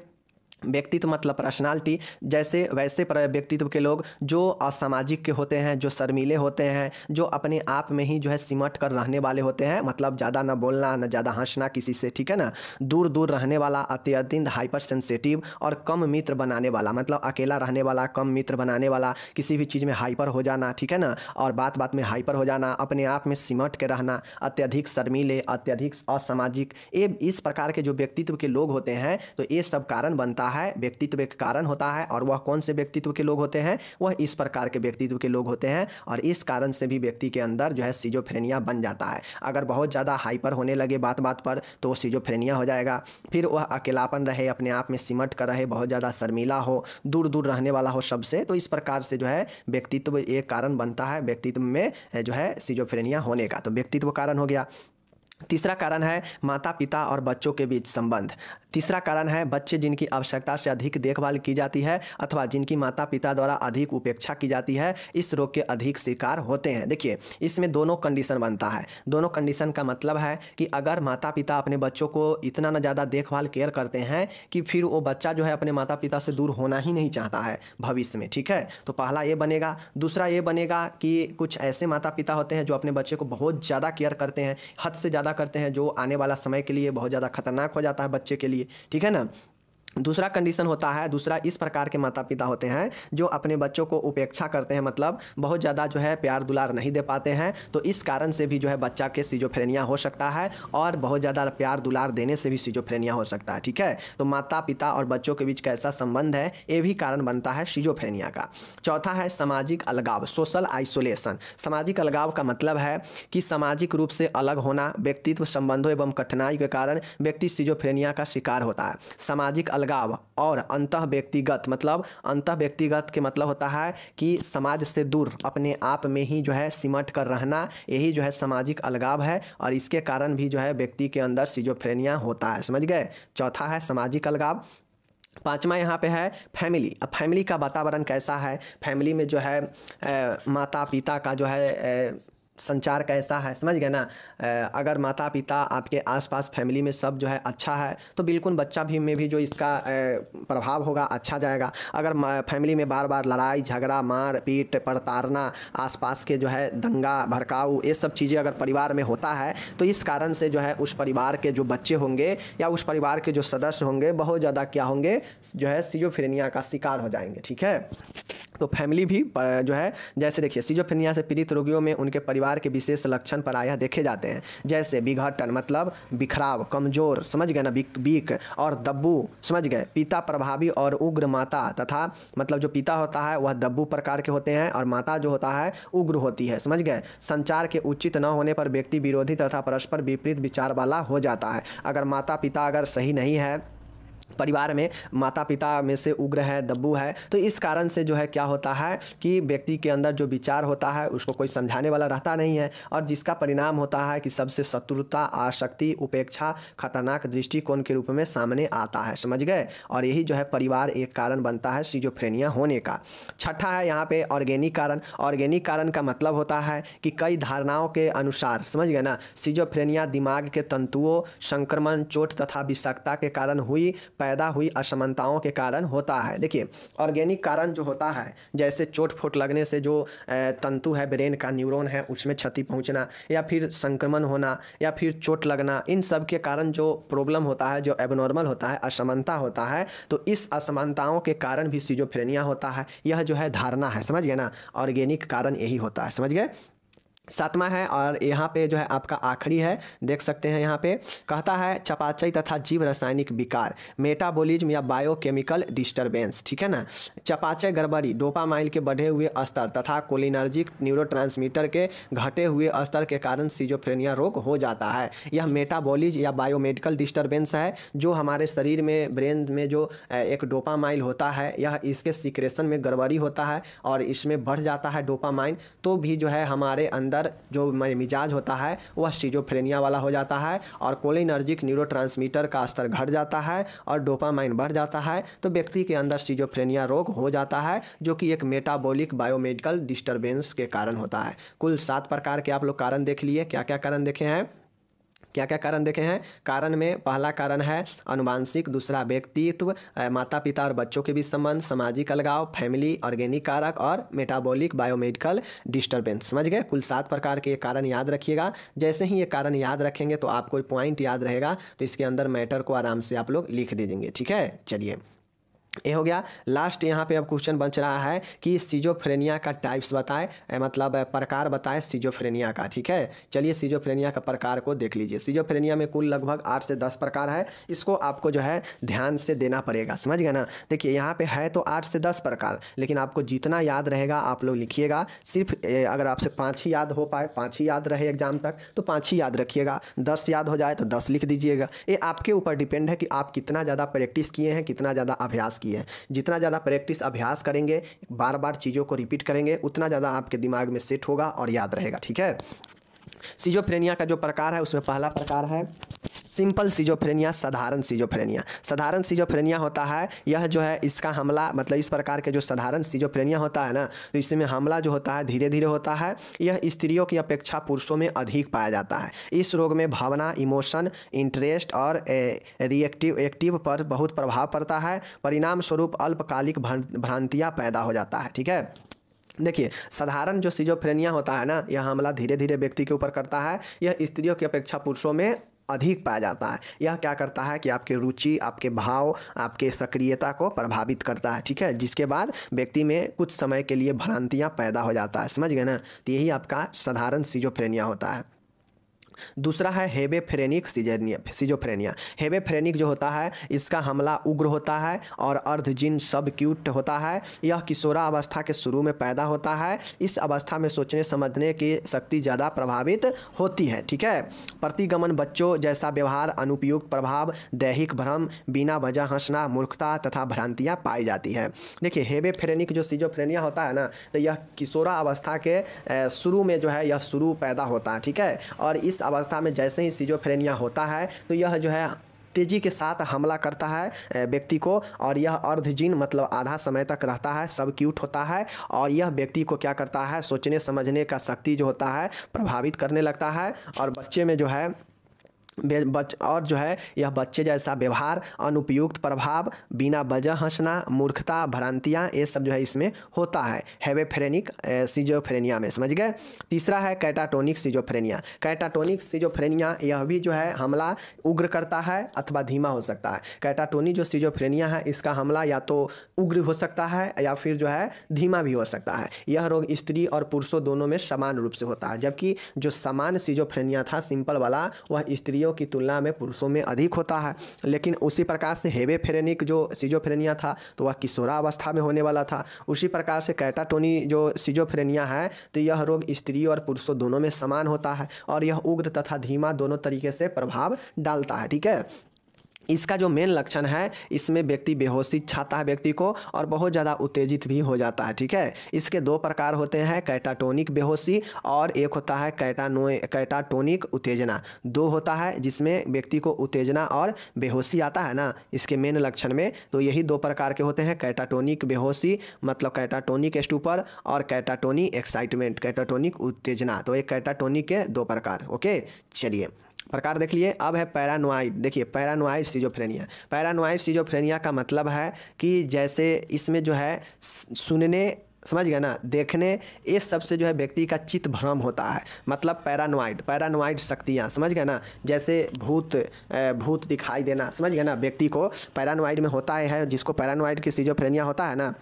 व्यक्तित्व मतलब पर्सनालिटी, जैसे वैसे व्यक्तित्व के लोग जो असामाजिक के होते हैं, जो शर्मीले होते हैं, जो अपने आप में ही जो है सिमट कर रहने वाले होते हैं, मतलब ज़्यादा ना बोलना ना ज़्यादा हंसना किसी से। ठीक है ना, दूर दूर रहने वाला, अत्यधिक हाइपर सेंसिटिव और कम मित्र बनाने वाला, मतलब अकेला रहने वाला, कम मित्र बनाने वाला, किसी भी चीज़ में हाइपर हो जाना। ठीक है ना, और बात बात में हाइपर हो जाना, अपने आप में सिमट के रहना, अत्यधिक शर्मीले, अत्यधिक असामाजिक, ये इस प्रकार के जो व्यक्तित्व के लोग होते हैं, तो ये सब कारण बनता है, व्यक्तित्व के कारण होता है। और वह कौन से व्यक्तित्व के लोग होते हैं? वह इस प्रकार के व्यक्तित्व के लोग होते हैं, और इस कारण से भी व्यक्ति के अंदर जो है सिजोफ्रेनिया बन जाता है। अगर बहुत ज़्यादा हाइपर होने लगे बात बात पर तो वो सिजोफ्रेनिया हो जाएगा। फिर वह अकेलापन रहे, अपने आप में सिमट कर रहे, बहुत ज़्यादा शर्मीला हो, दूर दूर रहने वाला हो सबसे, तो इस प्रकार से जो है व्यक्तित्व एक कारण बनता है व्यक्तित्व में जो है सिजोफ्रेनिया होने का। तो व्यक्तित्व कारण हो गया। तीसरा कारण है माता पिता और बच्चों के बीच संबंध। तीसरा कारण है बच्चे जिनकी आवश्यकता से अधिक देखभाल की जाती है अथवा जिनकी माता पिता द्वारा अधिक उपेक्षा की जाती है, इस रोग के अधिक शिकार होते हैं। देखिए इसमें दोनों कंडीशन बनता है। दोनों कंडीशन का मतलब है कि अगर माता पिता अपने बच्चों को इतना न ज़्यादा देखभाल केयर करते हैं कि फिर वो बच्चा जो है अपने माता पिता से दूर होना ही नहीं चाहता है भविष्य में। ठीक है, तो पहला ये बनेगा। दूसरा ये बनेगा कि कुछ ऐसे माता पिता होते हैं जो अपने बच्चे को बहुत ज़्यादा केयर करते हैं, हद से ज़्यादा करते हैं, जो आने वाला समय के लिए बहुत ज़्यादा खतरनाक हो जाता है बच्चे के लिए। ठीक है ना। दूसरा कंडीशन होता है, दूसरा इस प्रकार के माता पिता होते हैं जो अपने बच्चों को उपेक्षा करते हैं, मतलब बहुत ज़्यादा जो है प्यार दुलार नहीं दे पाते हैं, तो इस कारण से भी जो है बच्चा के सिजोफ्रेनिया हो सकता है, और बहुत ज़्यादा प्यार दुलार देने से भी सिजोफ्रेनिया हो सकता है। ठीक है, तो माता पिता और बच्चों के बीच कैसा संबंध है, ये भी कारण बनता है सिजोफ्रेनिया का। चौथा है सामाजिक अलगाव, सोशल आइसोलेशन। सामाजिक अलगाव का मतलब है कि सामाजिक रूप से अलग होना, व्यक्तित्व संबंधों एवं कठिनाई के कारण व्यक्ति सिजोफ्रेनिया का शिकार होता है। सामाजिक अलगाव और अंतः व्यक्तिगत, मतलब अंतः व्यक्तिगत के मतलब होता है कि समाज से दूर अपने आप में ही जो है सिमट कर रहना, यही जो है सामाजिक अलगाव है और इसके कारण भी जो है व्यक्ति के अंदर सिजोफ्रेनिया होता है। समझ गए। चौथा है सामाजिक अलगाव। पांचवा यहाँ पे है फैमिली। अब फैमिली का वातावरण कैसा है, फैमिली में जो है माता पिता का जो है संचार कैसा है, समझ गए ना। अगर माता पिता आपके आसपास फैमिली में सब जो है अच्छा है तो बिल्कुल बच्चा भी में भी जो इसका प्रभाव होगा अच्छा जाएगा। अगर फैमिली में बार बार लड़ाई झगड़ा मार पीट प्रताड़ना आसपास के जो है दंगा भड़काऊ ये सब चीज़ें अगर परिवार में होता है तो इस कारण से जो है उस परिवार के जो बच्चे होंगे या उस परिवार के जो सदस्य होंगे बहुत ज़्यादा क्या होंगे, जो है सिजोफ्रेनिया का शिकार हो जाएंगे। ठीक है, तो फैमिली भी जो है, जैसे देखिए सिजोफ्रेनिया से पीड़ित रोगियों में उनके परिवार के विशेष लक्षण प्रायः देखे जाते हैं, जैसे विघटन मतलब बिखराव, कमजोर, समझ गए ना, वीक और दब्बू, समझ गए। पिता प्रभावी और उग्र माता, तथा मतलब जो पिता होता है वह दब्बू प्रकार के होते हैं और माता जो होता है उग्र होती है, समझ गए। संचार के उचित न होने पर व्यक्ति विरोधी तथा परस्पर विपरीत विचार वाला हो जाता है। अगर माता पिता अगर सही नहीं है, परिवार में माता पिता में से उग्र है, दब्बू है, तो इस कारण से जो है क्या होता है कि व्यक्ति के अंदर जो विचार होता है उसको कोई समझाने वाला रहता नहीं है और जिसका परिणाम होता है कि सबसे शत्रुता, आसक्ति, उपेक्षा, खतरनाक दृष्टिकोण के रूप में सामने आता है, समझ गए। और यही जो है परिवार एक कारण बनता है सिजोफ्रेनिया होने का। छठा है यहाँ पे ऑर्गेनिक कारण। ऑर्गेनिक कारण का मतलब होता है कि कई धारणाओं के अनुसार, समझ गए ना, सिजोफ्रेनिया दिमाग के तंतुओं, संक्रमण, चोट तथा विषाक्तता के कारण पैदा हुई असमानताओं के कारण होता है। देखिए ऑर्गेनिक कारण जो होता है, जैसे चोट फोट लगने से जो तंतु है ब्रेन का, न्यूरॉन है, उसमें क्षति पहुंचना या फिर संक्रमण होना या फिर चोट लगना, इन सब के कारण जो प्रॉब्लम होता है, जो एबनॉर्मल होता है, असमानता होता है, तो इस असमानताओं के कारण भी सिजोफ्रेनिया होता है। यह जो है धारणा है, समझ गए ना, ऑर्गेनिक कारण यही होता है, समझ गए। सातवां है और यहाँ पे जो है आपका आखिरी है, देख सकते हैं यहाँ पे कहता है चयापचय तथा जीव रासायनिक विकार, मेटाबॉलिज्म या बायोकेमिकल डिस्टरबेंस। ठीक है ना, चयापचय गड़बड़ी, डोपामाइन के बढ़े हुए स्तर तथा कोलिनर्जिक न्यूरोट्रांसमीटर के घटे हुए स्तर के कारण सिजोफ्रेनिया रोग हो जाता है। यह मेटाबॉलिज्म या बायोमेडिकल डिस्टरबेंस है, जो हमारे शरीर में ब्रेन में जो एक डोपामाइन होता है, यह इसके सिक्रेशन में गड़बड़ी होता है और इसमें बढ़ जाता है डोपामाइन, तो भी जो है हमारे अंदर जो मिजाज होता है वह सिजोफ्रेनिया वाला हो जाता है और कोलिनर्जिक न्यूरोट्रांसमीटर का स्तर घट जाता है और डोपामाइन बढ़ जाता है, तो व्यक्ति के अंदर सिजोफ्रेनिया रोग हो जाता है, जो कि एक मेटाबॉलिक बायोमेडिकल डिस्टरबेंस के कारण होता है। कुल 7 प्रकार के आप लोग कारण देख लिए। क्या क्या कारण देखे हैं, क्या क्या कारण देखे हैं। कारण में पहला कारण है अनुवांशिक, दूसरा व्यक्तित्व, माता पिता और बच्चों के बीच संबंध, सामाजिक अलगाव, फैमिली, ऑर्गेनिक कारक और मेटाबॉलिक बायोमेडिकल डिस्टरबेंस। समझ गए। कुल 7 प्रकार के कारण याद रखिएगा। जैसे ही ये कारण याद रखेंगे तो आपको पॉइंट याद रहेगा, तो इसके अंदर मैटर को आराम से आप लोग लिख दे देंगे। ठीक है, चलिए ये हो गया। लास्ट यहाँ पे अब क्वेश्चन बच रहा है कि सिजोफ्रेनिया का टाइप्स बताएं, मतलब प्रकार बताएं सिजोफ्रेनिया का। ठीक है, चलिए सिजोफ्रेनिया का प्रकार को देख लीजिए। सिजोफ्रेनिया में कुल लगभग 8 से 10 प्रकार है, इसको आपको जो है ध्यान से देना पड़ेगा, समझ गए ना। देखिए यहाँ पे है तो 8 से 10 प्रकार, लेकिन आपको जितना याद रहेगा आप लोग लिखिएगा। सिर्फ अगर आपसे 5 ही याद हो पाए, 5 ही याद रहे एग्जाम तक, तो 5 ही याद रखिएगा। 10 याद हो जाए तो 10 लिख दीजिएगा। ये आपके ऊपर डिपेंड है कि आप कितना ज़्यादा प्रैक्टिस किए हैं, कितना ज़्यादा अभ्यास किए हैं। जितना ज़्यादा प्रैक्टिस अभ्यास करेंगे, बार बार चीज़ों को रिपीट करेंगे, उतना ज़्यादा आपके दिमाग में सेट होगा और याद रहेगा। ठीक है, सिजोफ्रेनिया का जो प्रकार है उसमें पहला प्रकार है सिंपल सिजोफ्रेनिया, साधारण सिजोफ्रेनिया। साधारण सिजोफ्रेनिया होता है, यह जो है इसका हमला, मतलब इस प्रकार के जो साधारण सिजोफ्रेनिया होता है ना, तो इसमें हमला जो होता है धीरे धीरे होता है। यह स्त्रियों की अपेक्षा पुरुषों में अधिक पाया जाता है। इस रोग में भावना, इमोशन, इंटरेस्ट और एक्टिव पर बहुत प्रभाव पड़ता है। परिणाम स्वरूप अल्पकालिक भ्रांतियाँ पैदा हो जाता है। ठीक है, देखिए साधारण जो सिजोफ्रेनिया होता है ना, यह हमला धीरे धीरे व्यक्ति के ऊपर करता है। यह स्त्रियों की अपेक्षा पुरुषों में अधिक पाया जाता है। यह क्या करता है कि आपके रुचि, आपके भाव, आपके सक्रियता को प्रभावित करता है। ठीक है, जिसके बाद व्यक्ति में कुछ समय के लिए भ्रांतियाँ पैदा हो जाता है, समझ गए ना। तो यही आपका साधारण सिजोफ्रेनिया होता है। दूसरा है हेबेफ्रेनिक सिजोफ्रेनिया। हेबेफ्रेनिक जो होता है इसका हमला उग्र होता है और अर्धजीन सबक्यूट होता है। यह किशोरावस्था के शुरू में पैदा होता है। इस अवस्था में सोचने समझने की शक्ति ज़्यादा प्रभावित होती है। ठीक है। प्रतिगमन बच्चों जैसा व्यवहार, अनुपयुक्त प्रभाव, दैहिक भ्रम, बिना वजह हंसना, मूर्खता तथा भ्रांतियाँ पाई जाती है। देखिए हेबेफ्रेनिक जो सिजोफ्रेनिया होता है ना, तो यह किशोरावस्था के शुरू में जो है यह शुरू पैदा होता है। ठीक है। और इस अवस्था में जैसे ही सिजोफ्रेनिया होता है तो यह जो है तेज़ी के साथ हमला करता है व्यक्ति को, और यह अर्धजीन मतलब आधा समय तक रहता है, सब क्यूट होता है, और यह व्यक्ति को क्या करता है, सोचने समझने का शक्ति जो होता है प्रभावित करने लगता है। और बच्चे में जो है और जो है यह बच्चे जैसा व्यवहार, अनुपयुक्त प्रभाव, बिना वजह हंसना, मूर्खता, भ्रांतियाँ, ये सब जो है इसमें होता है हेबेफ्रेनिक सिजोफ्रेनिया में। समझ गए। तीसरा है कैटाटोनिक सिजोफ्रेनिया। कैटाटोनिक सिजोफ्रेनिया यह भी जो है हमला उग्र करता है अथवा धीमा हो सकता है। कैटाटोनिक जो सिजोफ्रेनिया है इसका हमला या तो उग्र हो सकता है या फिर जो है धीमा भी हो सकता है। यह रोग स्त्री और पुरुषों दोनों में समान रूप से होता है, जबकि जो सामान्य सिजोफ्रेनिया था सिंपल वाला वह स्त्री की तुलना में पुरुषों में अधिक होता है। लेकिन उसी प्रकार से हेबेफ्रेनिक जो सिजोफ्रेनिया था तो वह किशोरावस्था में होने वाला था। उसी प्रकार से कैटाटोनी जो सिजोफ्रेनिया है तो यह रोग स्त्री और पुरुषों दोनों में समान होता है और यह उग्र तथा धीमा दोनों तरीके से प्रभाव डालता है। ठीक है। इसका जो मेन लक्षण है इसमें व्यक्ति बेहोशी छाता है व्यक्ति को और बहुत ज़्यादा उत्तेजित भी हो जाता है। ठीक है। इसके दो प्रकार होते हैं, कैटाटोनिक बेहोशी और एक होता है कैटाटोनिक उत्तेजना। दो होता है जिसमें व्यक्ति को उत्तेजना और बेहोशी आता है ना इसके मेन लक्षण में, तो यही दो प्रकार के होते हैं, कैटाटोनिक बेहोशी मतलब कैटाटोनिक स्टूपर और कैटाटोनिक एक्साइटमेंट कैटाटोनिक उत्तेजना। तो एक कैटाटोनिक के दो प्रकार। ओके, चलिए प्रकार देख लिए। अब है पैरानोइड। देखिए पैरानोइड सिजोफ्रेनिया। पैरानोइड सिजोफ्रेनिया का मतलब है कि जैसे इसमें जो है सुनने, समझ गए ना, देखने, ये सबसे जो है व्यक्ति का चित्त भ्रम होता है। मतलब पैरानोइड शक्तियाँ, समझ गए ना, जैसे भूत दिखाई देना, समझ गए ना, व्यक्ति को पैरानोइड में होता है। जिसको पैरानोइड की सिजोफ्रेनिया होता है ना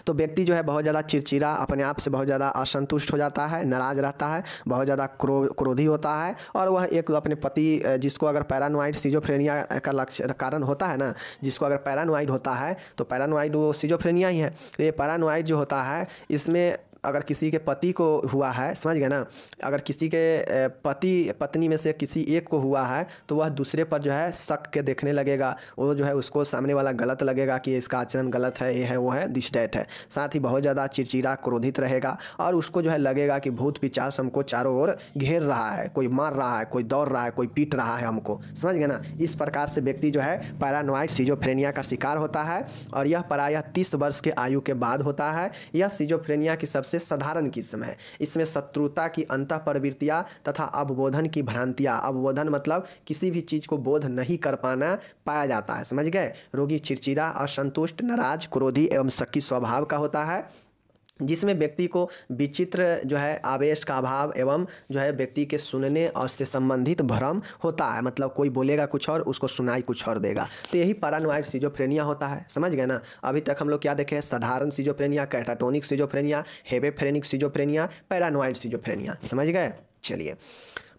तो व्यक्ति जो है बहुत ज़्यादा चिड़चिड़ा, अपने आप से बहुत ज़्यादा असंतुष्ट हो जाता है, नाराज रहता है, बहुत ज़्यादा क्रोधी होता है, और वह एक अपने पति, जिसको अगर पैरानोइड सिजोफ्रेनिया का लक्षण कारण होता है ना, जिसको अगर पैरानोइड होता है तो पैरानोइड वो सिजोफ्रेनिया ही है। तो ये पैरानोइड जो होता है इसमें अगर किसी के पति को हुआ है, समझ गए ना, अगर किसी के पत्नी में से किसी एक को हुआ है तो वह दूसरे पर जो है शक के देखने लगेगा। वो जो है उसको सामने वाला गलत लगेगा कि इसका आचरण गलत है, ये है, वो है, दिस डैट है। साथ ही बहुत ज़्यादा चिड़चिड़ा क्रोधित रहेगा और उसको जो है लगेगा कि भूत पिशाच हमको चारों ओर घेर रहा है, कोई मार रहा है, कोई दौड़ रहा है, कोई पीट रहा है हमको, समझ गए ना। इस प्रकार से व्यक्ति जो है पैरानोइड सिजोफ्रेनिया का शिकार होता है और यह प्रायः 30 वर्ष के आयु के बाद होता है। यह सिजोफ्रेनिया की सबसे साधारण किस्म है। इसमें शत्रुता की अंतः प्रवृत्तियां तथा अवबोधन की भ्रांतियां, अवबोधन मतलब किसी भी चीज को बोध नहीं कर पाया जाता है, समझ गए। रोगी चिड़चिड़ा, असंतुष्ट, नाराज, क्रोधी एवं शक्की स्वभाव का होता है, जिसमें व्यक्ति को विचित्र जो है आवेश का अभाव एवं जो है व्यक्ति के सुनने और से संबंधित भ्रम होता है। मतलब कोई बोलेगा कुछ और उसको सुनाई कुछ और देगा। तो यही पैरानोइड सिजोफ्रेनिया होता है, समझ गए ना। अभी तक हम लोग क्या देखे, साधारण schizophrenia, catatonic schizophrenia, हेबेफ्रेनिक schizophrenia, paranoid schizophrenia, समझ गए। चलिए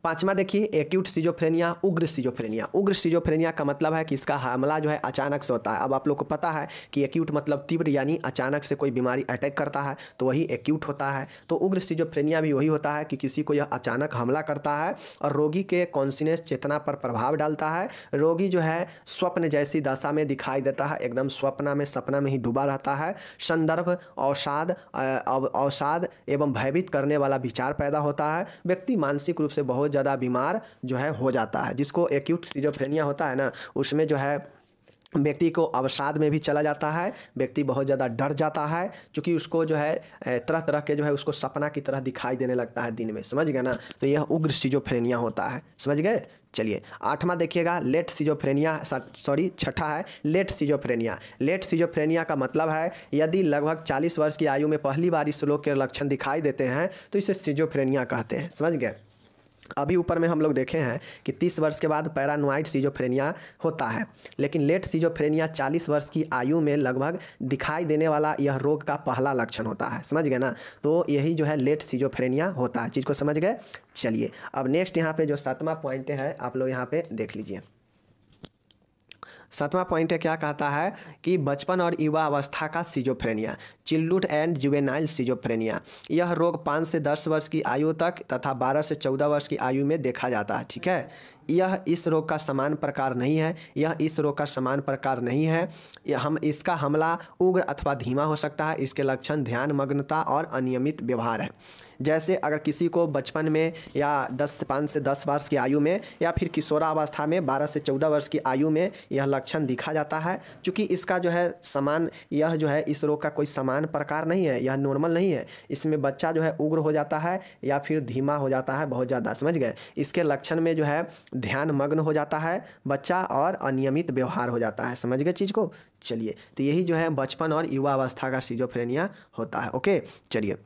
पांचवा देखिए एक्यूट सिजोफ्रेनिया, उग्र सिजोफ्रेनिया। उग्र सिजोफ्रेनिया का मतलब है कि इसका हमला जो है अचानक से होता है। अब आप लोग को पता है कि एक्यूट मतलब तीव्र, यानी अचानक से कोई बीमारी अटैक करता है तो वही एक्यूट होता है। तो उग्र सिजोफ्रेनिया भी वही होता है कि किसी को यह अचानक हमला करता है और रोगी के कॉन्शियस चेतना पर प्रभाव डालता है। रोगी जो है स्वप्न जैसी दशा में दिखाई देता है, एकदम सपना में ही डूबा रहता है। संदर्भ, अवसाद एवं भयभीत करने वाला विचार पैदा होता है। व्यक्ति मानसिक रूप से बहुत ज़्यादा बीमार जो है हो जाता है। जिसको एक्यूट सिजोफ्रेनिया होता है ना उसमें जो है व्यक्ति को अवसाद में भी चला जाता है, व्यक्ति बहुत ज़्यादा डर जाता है, क्योंकि उसको जो है तरह तरह के जो है उसको सपना की तरह दिखाई देने लगता है दिन में, समझ गए ना। तो यह उग्र सिजोफ्रेनिया होता है, समझ गए। चलिए आठवां देखिएगा लेट सिजोफ्रेनिया, छठा है लेट सिजोफ्रेनिया। लेट सिजोफ्रेनिया का मतलब है यदि लगभग 40 वर्ष की आयु में पहली बार इस रोग के लक्षण दिखाई देते हैं तो इसे सिजोफ्रेनिया कहते हैं, समझ गए। अभी ऊपर में हम लोग देखे हैं कि 30 वर्ष के बाद पैरानोइड सिजोफ्रेनिया होता है, लेकिन लेट सिजोफ्रेनिया 40 वर्ष की आयु में लगभग दिखाई देने वाला यह रोग का पहला लक्षण होता है। समझ गए ना, तो यही जो है लेट सिजोफ्रेनिया होता है। चीज़ को समझ गए। चलिए अब नेक्स्ट यहाँ पे जो 7वां पॉइंट है आप लोग यहाँ पे देख लीजिए। 7वां पॉइंट है, क्या कहता है कि बचपन और युवा अवस्था का सिजोफ्रेनिया, चिल्ड्हुड एंड जुवेनाइल सिजोफ्रेनिया। यह रोग 5 से 10 वर्ष की आयु तक तथा 12 से 14 वर्ष की आयु में देखा जाता है। ठीक है, यह इस रोग का समान प्रकार नहीं है। इसका हमला उग्र अथवा धीमा हो सकता है। इसके लक्षण ध्यान मग्नता और अनियमित व्यवहार है। जैसे अगर किसी को बचपन में या 5 से 10 वर्ष की आयु में या फिर किशोरावस्था में 12 से 14 वर्ष की आयु में यह लक्षण दिखा जाता है, चूँकि इसका जो है यह जो है इस रोग का कोई समान प्रकार नहीं है, यह नॉर्मल नहीं है। इसमें बच्चा जो है उग्र हो जाता है या फिर धीमा हो जाता है बहुत ज़्यादा। समझ गए। इसके लक्षण में जो है ध्यान मग्न हो जाता है बच्चा और अनियमित व्यवहार हो जाता है। समझ गए चीज़ को। चलिए, तो यही जो है बचपन और युवा अवस्था का सिजोफ्रेनिया होता है। ओके, चलिए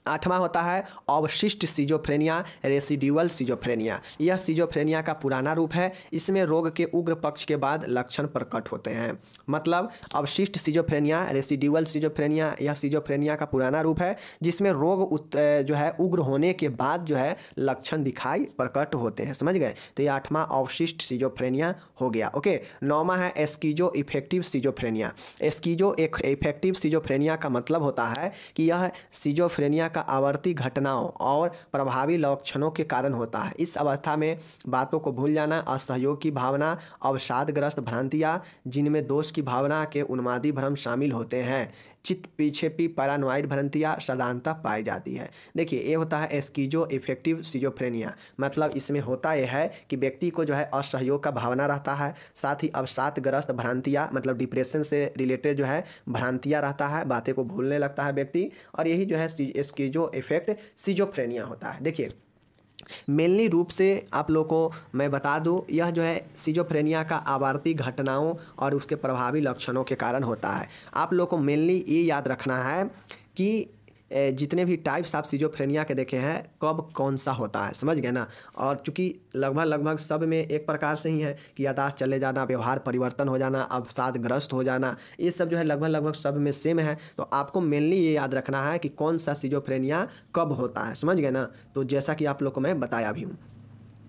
8वां होता है अवशिष्ट सिजोफ्रेनिया, रेसिड्यूअल सिजोफ्रेनिया। यह सिजोफ्रेनिया का पुराना रूप है। इसमें रोग के उग्र पक्ष के बाद लक्षण प्रकट होते हैं। मतलब अवशिष्ट सिजोफ्रेनिया, रेसिड्यूअल सिजोफ्रेनिया, यह सिजोफ्रेनिया का पुराना रूप है जिसमें रोग जो है उग्र होने के बाद जो है लक्षण दिखाई प्रकट होते हैं। समझ गए। तो ये 8वां अवशिष्ट सिजोफ्रेनिया हो गया। ओके, 9वां है एस्कीजो इफेक्टिव सिजोफ्रेनिया। एस्कीजो इफेक्टिव सिजोफ्रेनिया का मतलब होता है कि यह सिजोफ्रेनिया का आवर्ती घटनाओं और प्रभावी लक्षणों के कारण होता है। इस अवस्था में बातों को भूल जाना, असहयोग की भावना, अवसादग्रस्त भ्रांतियाँ जिनमें दोष की भावना के उन्मादी भ्रम शामिल होते हैं, चित्त पीछेपी पैरानोइड भ्रांतियाँ साधारणतः पाई जाती है। देखिए, ये होता है एस्कीजो इफेक्टिव सिजोफ्रेनिया। मतलब इसमें होता यह है कि व्यक्ति को जो है असहयोग का भावना रहता है, साथ ही अवसादग्रस्त भ्रांतियाँ मतलब डिप्रेशन से रिलेटेड जो है भ्रांतियाँ रहता है, बातें को भूलने लगता है व्यक्ति, और यही जो है एस्कीजो इफेक्ट सिजोफ्रेनिया होता है। देखिए, मेनली रूप से आप लोग को मैं बता दूं, यह जो है सिजोफ्रेनिया का आवर्ती घटनाओं और उसके प्रभावी लक्षणों के कारण होता है। आप लोग को मेनली ये याद रखना है कि जितने भी टाइप्स आप सिजोफ्रेनिया के देखे हैं कब कौन सा होता है। समझ गए ना। और चूँकि लगभग सब में एक प्रकार से ही है कि याददाश्त चले जाना, व्यवहार परिवर्तन हो जाना, अवसादग्रस्त हो जाना, ये सब जो है लगभग सब में सेम है। तो आपको मेनली ये याद रखना है कि कौन सा सिजोफ्रेनिया कब होता है। समझ गए ना। तो जैसा कि आप लोग को मैं बताया भी हूँ।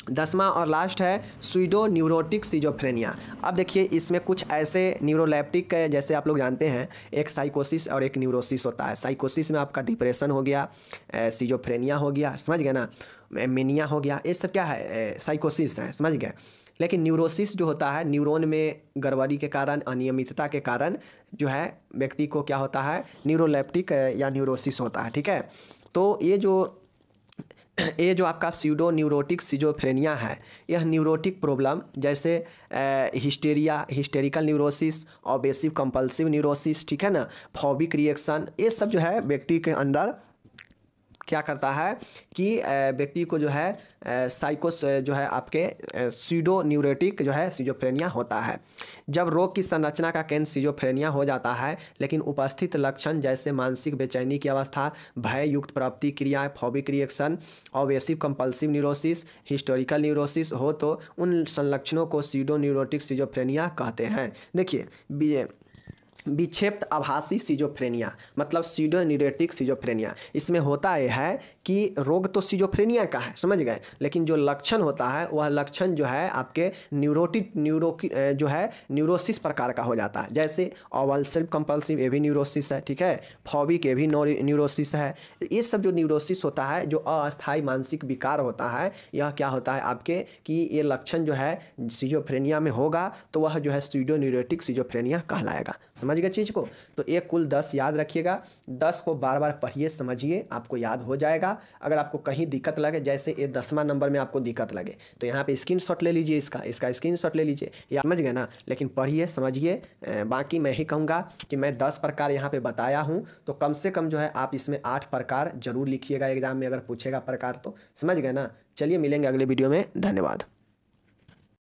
10वां और लास्ट है स्यूडो न्यूरोटिक सिजोफ्रेनिया। अब देखिए, इसमें कुछ ऐसे न्यूरोलेप्टिक जैसे आप लोग जानते हैं एक साइकोसिस और एक न्यूरोसिस होता है। साइकोसिस में आपका डिप्रेशन हो गया, सिजोफ्रेनिया हो गया, समझ गए ना, मेनिया हो गया, ये सब क्या है साइकोसिस है। समझ गए। लेकिन न्यूरोसिस जो होता है, न्यूरॉन में गड़बड़ी के कारण, अनियमितता के कारण जो है व्यक्ति को क्या होता है न्यूरोलेप्टिक या न्यूरोसिस होता है। ठीक है। तो ये जो आपका स्यूडो न्यूरोटिक सिजोफ्रेनिया है, यह न्यूरोटिक प्रॉब्लम जैसे hysterical neurosis, obsessive compulsive neurosis, ठीक है ना, फोबिक रिएक्शन, ये सब जो है व्यक्ति के अंदर क्या करता है कि व्यक्ति को जो है साइकोस जो है आपके स्यूडो न्यूरोटिक जो है सिजोफ्रेनिया होता है। जब रोग की संरचना का केंद्र सिजोफ्रेनिया हो जाता है लेकिन उपस्थित लक्षण जैसे मानसिक बेचैनी की अवस्था, भय युक्त प्रवृत्ति क्रियाएं, phobic reaction, obsessive compulsive neurosis, historical neurosis हो तो उन संलक्षणों को स्यूडो न्यूरोटिक सिजोफ्रेनिया कहते हैं। देखिए, विक्षेप्त आभासी सिजोफ्रेनिया मतलब स्यूडो न्यूरोटिक सिजोफ्रेनिया, इसमें होता यह है कि रोग तो सिजोफ्रेनिया का है, समझ गए, लेकिन जो लक्षण होता है वह लक्षण जो है आपके जो है न्यूरोसिस प्रकार का हो जाता है। जैसे ऑब्सेसिव कंपल्सिव ये भी न्यूरोसिस है, ठीक है, फोबिक ये भी न्यूरोसिस है। ये सब जो न्यूरोसिस होता है, जो अस्थायी मानसिक विकार होता है, यह क्या होता है आपके कि ये लक्षण जो है सिजोफ्रेनिया में होगा तो वह जो है स्यूडो न्यूरोटिक सिजोफ्रेनिया कहलाएगा। समझ गए चीज़ को। तो ये कुल 10 याद रखिएगा, 10 को बार बार पढ़िए, समझिए, आपको याद हो जाएगा। अगर आपको कहीं दिक्कत लगे, जैसे ये 10वां नंबर में आपको दिक्कत लगे तो यहाँ पे स्क्रीनशॉट ले लीजिए, इसका स्क्रीनशॉट ले लीजिए, या समझ गए ना। लेकिन पढ़िए, समझिए। बाकी मैं ही कहूँगा कि मैं 10 प्रकार यहाँ पे बताया हूँ, तो कम से कम जो है आप इसमें 8 प्रकार जरूर लिखिएगा एग्जाम में अगर पूछेगा प्रकार तो। समझ गए ना। चलिए, मिलेंगे अगले वीडियो में। धन्यवाद।